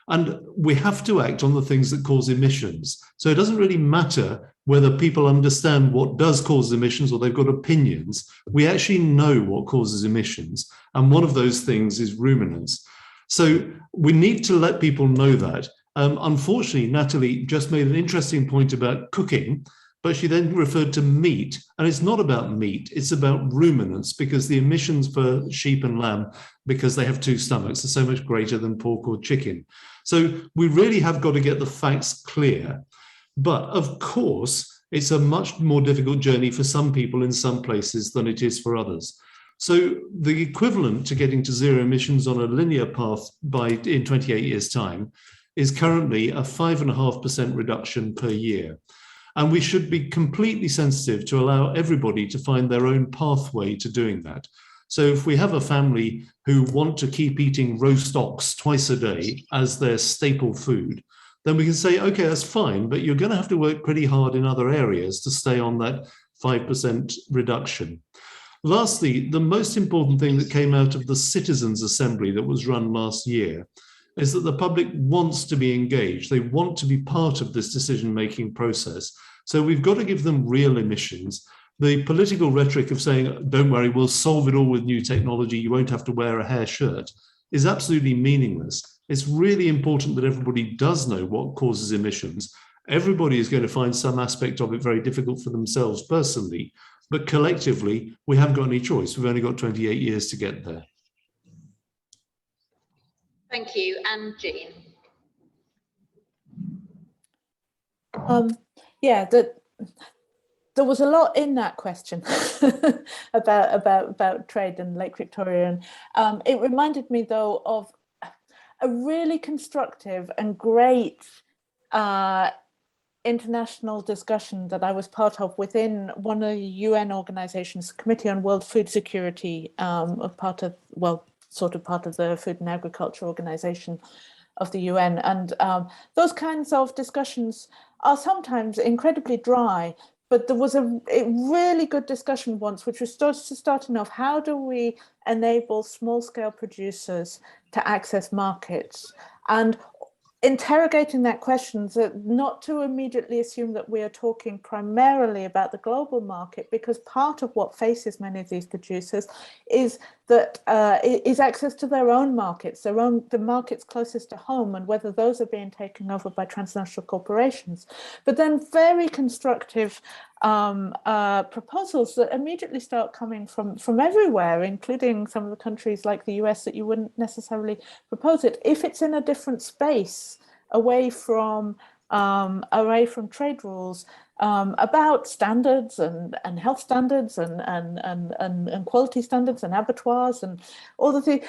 And we have to act on the things that cause emissions. So it doesn't really matter whether people understand what does cause emissions or they've got opinions. We actually know what causes emissions. And one of those things is ruminants. So we need to let people know that. Unfortunately, Natalie just made an interesting point about cooking, but she then referred to meat. And it's not about meat, it's about ruminants, because the emissions for sheep and lamb, because they have two stomachs, are so much greater than pork or chicken. So we really have got to get the facts clear. But of course, it's a much more difficult journey for some people in some places than it is for others. So the equivalent to getting to zero emissions on a linear path in 28 years' time is currently a 5.5% reduction per year. And we should be completely sensitive to allow everybody to find their own pathway to doing that. So if we have a family who want to keep eating roast ox twice a day as their staple food, then we can say, okay, that's fine, but you're going to have to work pretty hard in other areas to stay on that 5% reduction. Lastly, the most important thing that came out of the Citizens' Assembly that was run last year is that the public wants to be engaged. They want to be part of this decision-making process. So we've got to give them real emissions. The political rhetoric of saying, don't worry, we'll solve it all with new technology, you won't have to wear a hair shirt, is absolutely meaningless. It's really important that everybody does know what causes emissions. Everybody is going to find some aspect of it very difficult for themselves personally, but collectively, we haven't got any choice. We've only got 28 years to get there. Thank you. And Jean. Yeah, there was a lot in that question about trade and Lake Victoria. And it reminded me, though, of a really constructive and great international discussion that I was part of within one of the UN organizations, Committee on World Food Security, part of the Food and Agriculture Organization of the UN. And those kinds of discussions are sometimes incredibly dry, but there was a really good discussion once, which was starting off, how do we enable small-scale producers to access markets? And interrogating that question, not to immediately assume that we are talking primarily about the global market, because part of what faces many of these producers is that is access to their own markets, the markets closest to home, and whether those are being taken over by transnational corporations. But then very constructive proposals that immediately start coming from everywhere, including some of the countries like the US that you wouldn't necessarily propose it if it's in a different space, away from trade rules, about standards and health standards and quality standards and abattoirs and all the things.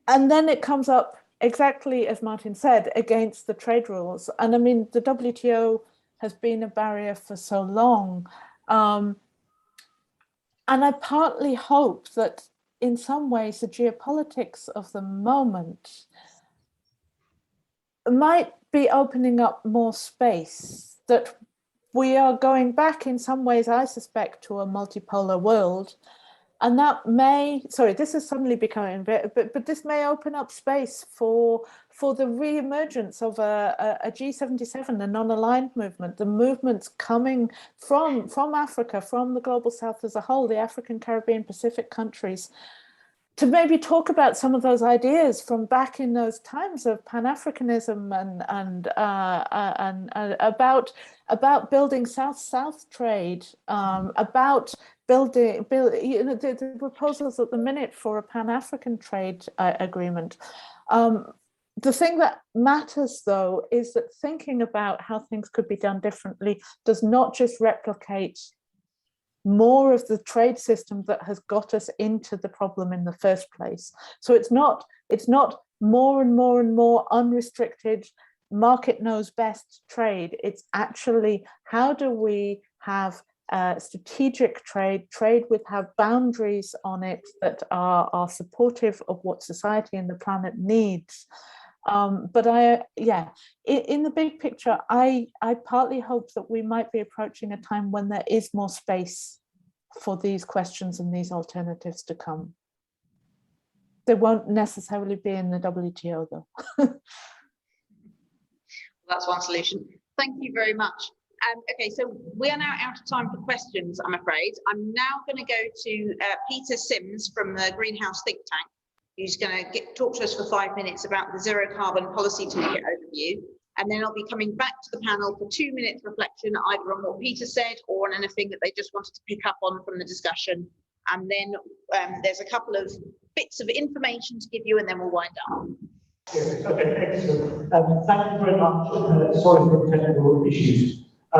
And then it comes up exactly as Martin said, against the trade rules. And I mean, the WTO has been a barrier for so long. And I partly hope that in some ways the geopolitics of the moment might be opening up more space, that we are going back in some ways, I suspect, to a multipolar world. And that may, sorry, this is suddenly becoming, but this may open up space for the re-emergence of a G77, a non-aligned movement, the movements coming from Africa, from the global south as a whole, the African, Caribbean, Pacific countries, to maybe talk about some of those ideas from back in those times of Pan-Africanism and about building South-South trade, about building the proposals at the minute for a Pan-African trade agreement. The thing that matters, though, is that thinking about how things could be done differently does not just replicate more of the trade system that has got us into the problem in the first place. So it's not more and more and more unrestricted, market knows best trade. It's actually, how do we have strategic trade with have boundaries on it that are supportive of what society and the planet needs. But in the big picture, I partly hope that we might be approaching a time when there is more space for these questions and these alternatives to come. They won't necessarily be in the WTO, though. That's one solution. Thank you very much. Okay, so we are now out of time for questions, I'm afraid. I'm now going to go to Peter Sims from the Greenhouse Think Tank, who's going to talk to us for 5 minutes about the Zero Carbon Policy Toolkit overview. And then I'll be coming back to the panel for 2 minutes reflection, either on what Peter said or on anything that they just wanted to pick up on from the discussion. And then there's a couple of bits of information to give you, and then we'll wind up. Yes, okay, excellent. Thank you very much. Sorry for the technical issues. I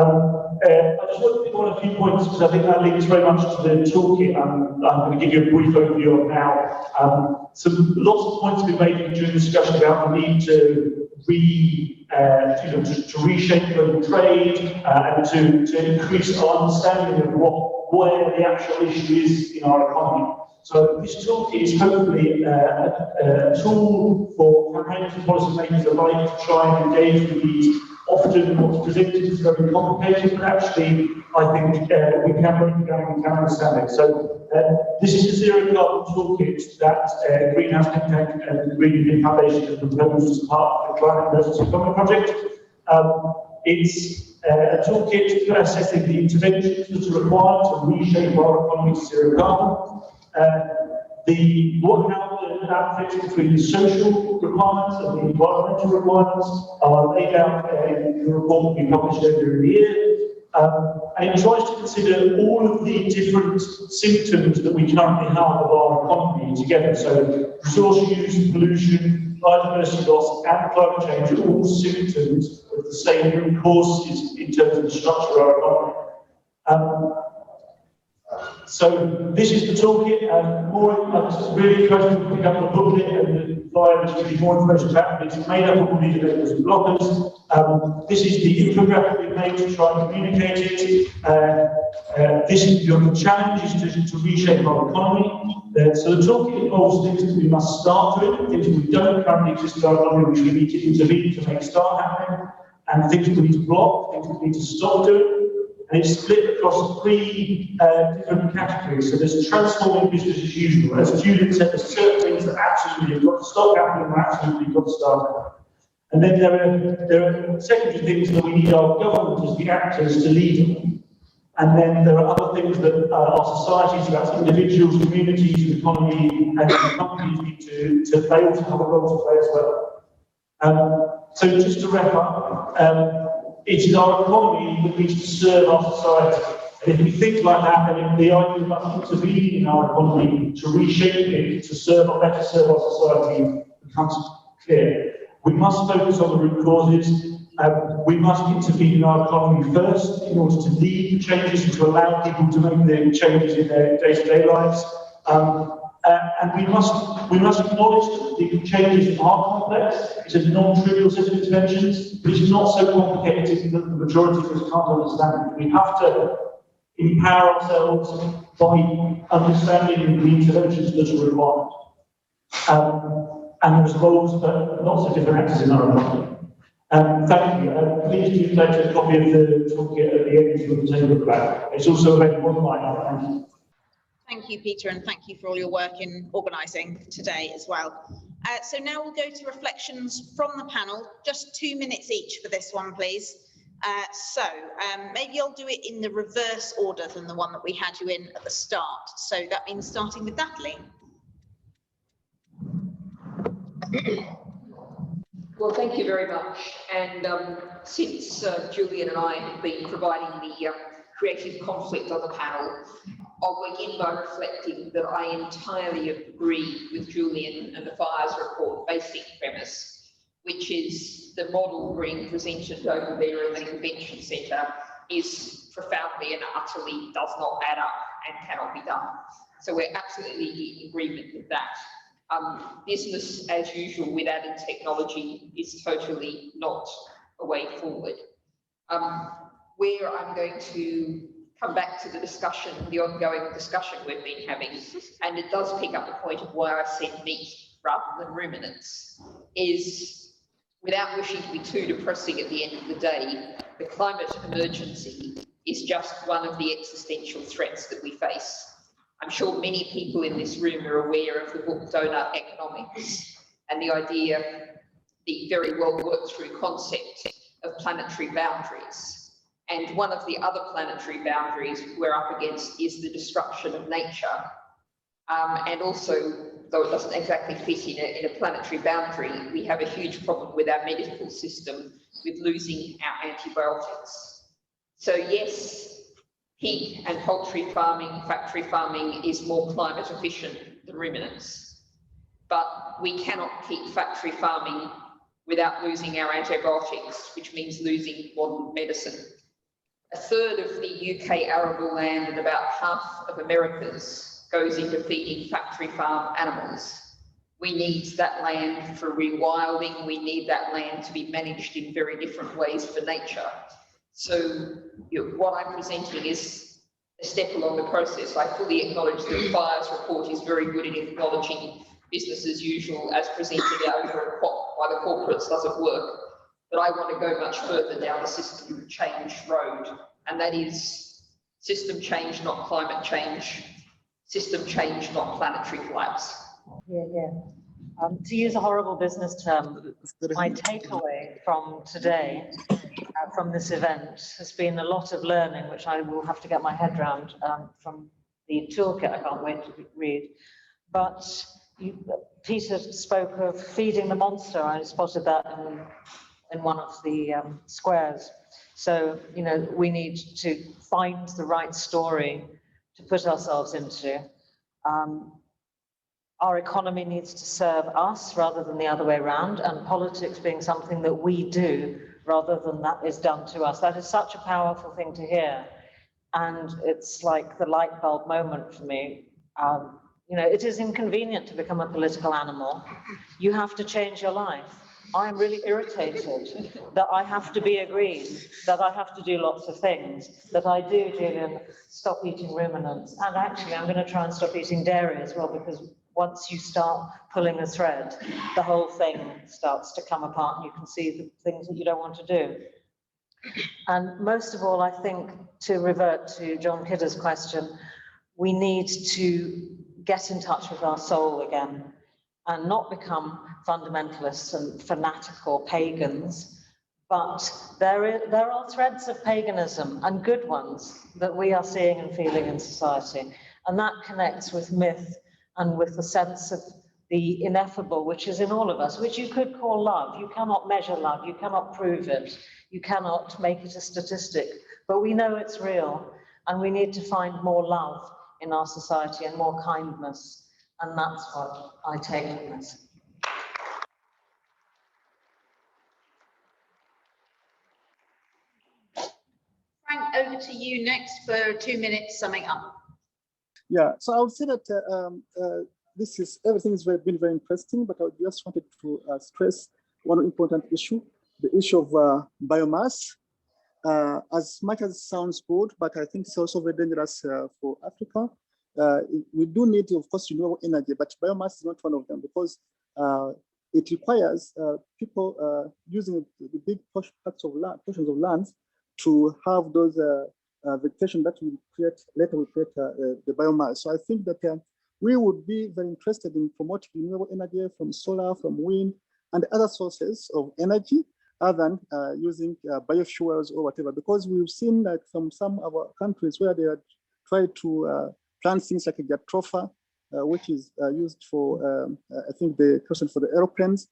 just want to pick on a few points because I think that links very much to the toolkit. I'm going to give you a brief overview of now. Lots of points have been made during the discussion about the need to reshape global trade and to increase our understanding of where the actual issue is in our economy. So this toolkit is hopefully a tool for campaigners and policymakers alike to try and engage with these. Often what's presented is very complicated, but actually I think we can break it down and can understand it. So this is the zero carbon toolkit that Greenhouse Think Tank and the Green Union Foundation have proposed as part of the Climate Emergency Economy Project. It's a toolkit for assessing the interventions that are required to reshape our economy to zero carbon. How that fits between the social requirements and the environmental requirements are laid out in the report that we published earlier in the year. And it tries to consider all of the different symptoms that we currently have of our economy together. So resource use, pollution, biodiversity loss, and climate change are all symptoms of the same root causes in terms of the structure of our economy. So this is the toolkit, and I'm really encouraged to pick up the booklet and via which give you more information about it. It's made up of all these enablers and blockers. This is the infographic we made to try and communicate it. This is the challenge is to reshape our economy. So the toolkit involves things that we must start doing, things we don't currently exist in our economy, which we need to intervene to make it start happening, and things we need to block, things we need to stop doing. And it's split across 3 different categories. So there's transforming business as usual. As Julian said, there's certain things that absolutely have got to stop happening and absolutely got to start happening. And then there are secondary things that we need our government as the actors to lead on. And then there are other things that our societies, that's individuals, communities, the economy, and companies need to they also have a role to play as well. So just to wrap up, it is our economy that needs to serve our society. And if we think like that, then the idea of intervening in our economy to reshape it to better serve our society becomes clear. We must focus on the root causes. We must intervene in our economy first in order to lead the changes and to allow people to make the changes in their day-to-day lives. And we must acknowledge that the changes are complex. It's a non-trivial set of interventions, but it's not so complicated that the majority of us can't understand it. We have to empower ourselves by understanding the interventions that are required. And there's roles for lots of different actors in our economy. Thank you. Please do collect a copy of the toolkit at the end if you want to take a look at it. It's also available online. Thank you. Thank you, Peter, and thank you for all your work in organising today as well. So now we'll go to reflections from the panel, just 2 minutes each for this one, please. Maybe I'll do it in the reverse order than the one that we had you in at the start. So that means starting with Natalie. Well, thank you very much. And since Julian and I have been providing the creative conflict on the panel, I'll begin by reflecting that I entirely agree with Julian and the FIRE's report basic premise, which is the model being presented over there in the convention centre is profoundly and utterly does not add up and cannot be done. So we're absolutely in agreement with that. Business as usual with added technology is totally not a way forward. Where I'm going to come back to the discussion, the ongoing discussion we've been having, and it does pick up the point of why I said meat rather than ruminants, is without wishing to be too depressing at the end of the day, the climate emergency is just one of the existential threats that we face. I'm sure many people in this room are aware of the book Donut Economics and the idea, the very well worked through concept of planetary boundaries. And one of the other planetary boundaries we're up against is the destruction of nature. And also, though it doesn't exactly fit in a planetary boundary, we have a huge problem with our medical system with losing our antibiotics. So yes, pig and poultry farming, factory farming is more climate efficient than ruminants. But we cannot keep factory farming without losing our antibiotics, which means losing modern medicine. A third of the UK arable land and about half of America's goes into feeding factory farm animals. We need that land for rewilding. We need that land to be managed in very different ways for nature. So what I'm presenting is a step along the process. I fully acknowledge that Fire's report is very good at acknowledging business as usual as presented over by the corporates doesn't work. But I want to go much further down the system change road, and that is system change, not climate change, system change, not planetary collapse. To use a horrible business term, my takeaway from today, from this event, has been a lot of learning, which I will have to get my head around from the toolkit. I can't wait to read. But Peter spoke of feeding the monster. I spotted that in one of the squares. So, we need to find the right story to put ourselves into. Our economy needs to serve us rather than the other way around, and politics being something that we do rather than that is done to us. That is such a powerful thing to hear. And it's like the light bulb moment for me. It is inconvenient to become a political animal. You have to change your life. I'm really irritated that I have to be agreed, that I have to do lots of things, that I do, Julian, stop eating ruminants. And actually, I'm going to try and stop eating dairy as well, because once you start pulling a thread, the whole thing starts to come apart and you can see the things that you don't want to do. And most of all, I think, to revert to John Kidder's question, we need to get in touch with our soul again and not become fundamentalists and fanatical pagans, but there are threads of paganism, and good ones, that we are seeing and feeling in society. And that connects with myth and with the sense of the ineffable, which is in all of us, which you could call love. You cannot measure love, you cannot prove it, you cannot make it a statistic, but we know it's real, and we need to find more love in our society and more kindness, and that's what I take from this. Frank, over to you next for 2 minutes summing up. Yeah, so I would say that everything has been very interesting, but I just wanted to stress one important issue, the issue of biomass. As much as it sounds good, but I think it's also very dangerous for Africa. We do need, of course, renewable energy, but biomass is not one of them, because it requires people using the big portions of land to have those vegetation that will create, later will create the biomass. So I think that we would be very interested in promoting renewable energy from solar, from wind, and other sources of energy, other than using biofuels or whatever, because we've seen that from some of our countries where they are trying to plant things like a jatropha, which is used for, I think, the question for the aeroplanes.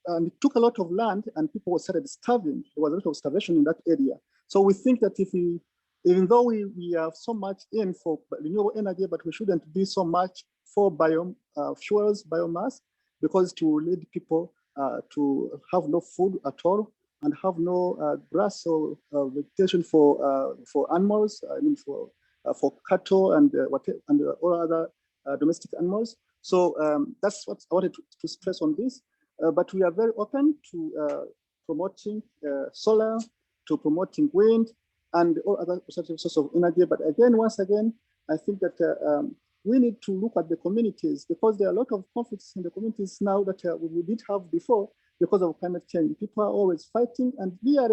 And it took a lot of land, and people started starving. There was a lot of starvation in that area. So we think that even though we have so much in for renewable energy, but we shouldn't be so much for fuels, biomass, because it will lead people to have no food at all and have no grass or vegetation for animals. I mean, for cattle and all other domestic animals. So that's what I wanted to stress on this. But we are very open to promoting solar, to promoting wind, and all other sources of energy. But again, once again, I think that we need to look at the communities, because there are a lot of conflicts in the communities now that we did have before because of climate change. People are always fighting, and we are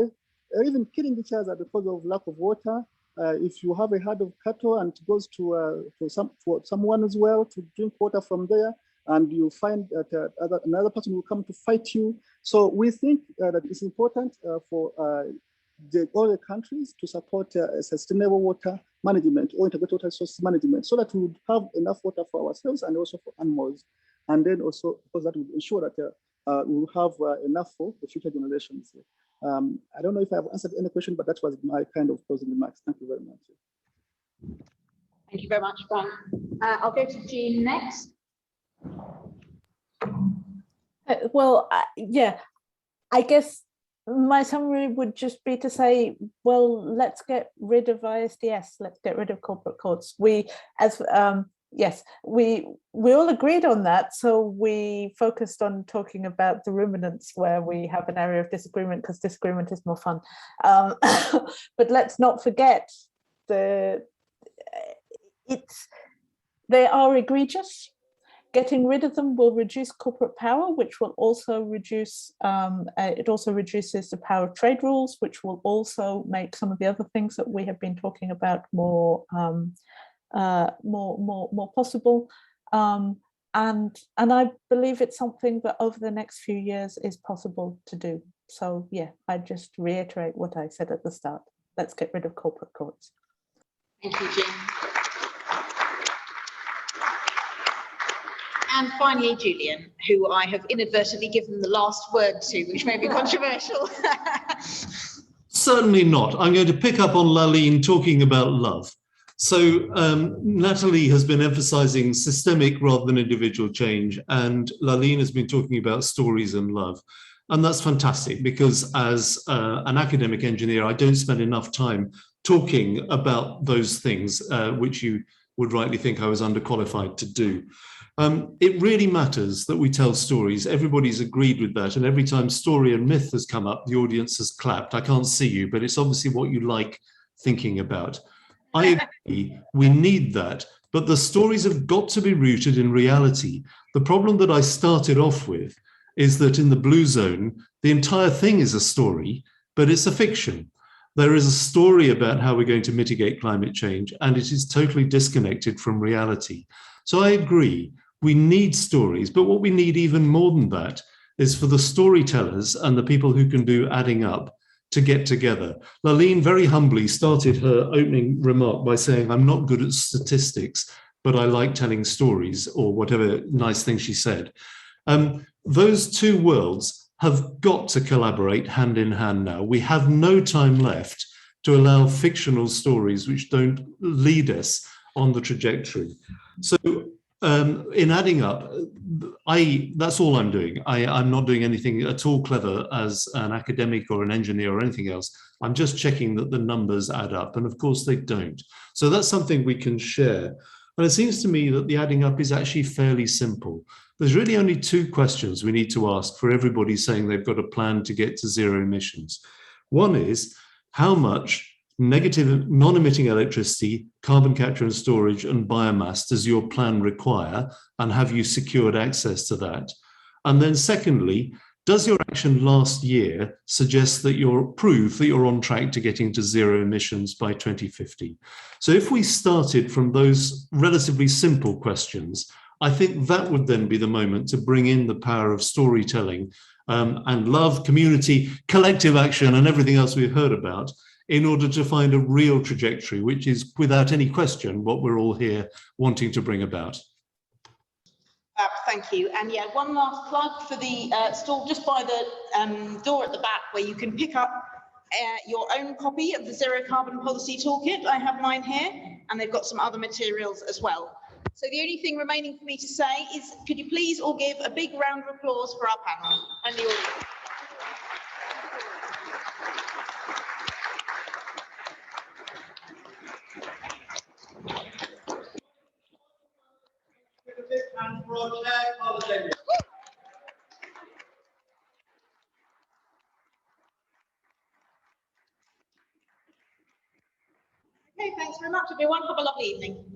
even killing each other because of lack of water. If you have a herd of cattle and it goes to someone as well to drink water from there, and you find that another person will come to fight you. So we think that it's important for all the countries to support sustainable water management or integrated water resource management, so that we would have enough water for ourselves and also for animals. And then also, because that would ensure that we will have enough for the future generations. I don't know if I have answered any question, but that was my kind of closing remarks. Thank you very much. Thank you very much, Frank. I'll go to Jean next. Yeah, I guess my summary would just be to say, well, let's get rid of ISDS, let's get rid of corporate courts. Yes, we all agreed on that, so we focused on talking about the ruminants where we have an area of disagreement because disagreement is more fun. But let's not forget they are egregious. Getting rid of them will reduce corporate power, which will also reduce, it also reduces the power of trade rules, which will also make some of the other things that we have been talking about more possible. And I believe it's something that over the next few years is possible to do. So yeah, I just reiterate what I said at the start. Let's get rid of corporate courts. Thank you, Jean. And finally, Julian, who I have inadvertently given the last word to, which may be controversial. Certainly not. I'm going to pick up on Laline talking about love. So Natalie has been emphasizing systemic rather than individual change, and Laline has been talking about stories and love. And that's fantastic, because as an academic engineer, I don't spend enough time talking about those things, which you would rightly think I was underqualified to do. It really matters that we tell stories. Everybody's agreed with that. And every time story and myth has come up, the audience has clapped. I can't see you, but it's obviously what you like thinking about. I agree, we need that, but the stories have got to be rooted in reality. The problem that I started off with is that in the blue zone, the entire thing is a story, but it's a fiction. There is a story about how we're going to mitigate climate change, and it is totally disconnected from reality. So I agree, we need stories, but what we need even more than that is for the storytellers and the people who can do adding up to get together. Laline very humbly started her opening remark by saying, I'm not good at statistics, but I like telling stories, or whatever nice thing she said. Those two worlds have got to collaborate hand in hand now. We have no time left to allow fictional stories which don't lead us on the trajectory. So in adding up, that's all I'm doing. I'm not doing anything at all clever as an academic or an engineer or anything else. I'm just checking that the numbers add up, and of course they don't. So that's something we can share. And it seems to me that the adding up is actually fairly simple. There's really only two questions we need to ask for everybody saying they've got a plan to get to zero emissions. One is, how much negative non-emitting electricity, carbon capture and storage, and biomass does your plan require, and have you secured access to that? And then secondly, does your action last year suggest that you're proof that you're on track to getting to zero emissions by 2050? So if we started from those relatively simple questions, I think that would then be the moment to bring in the power of storytelling and love, community, collective action, and everything else we've heard about, in order to find a real trajectory, which is without any question what we're all here wanting to bring about. Thank you. And yeah, one last plug for the stall just by the door at the back, where you can pick up your own copy of the Zero Carbon Policy Toolkit. I have mine here, and they've got some other materials as well. So the only thing remaining for me to say is, could you please all give a big round of applause for our panel and the audience. Okay, thanks very much, everyone. Have a lovely evening.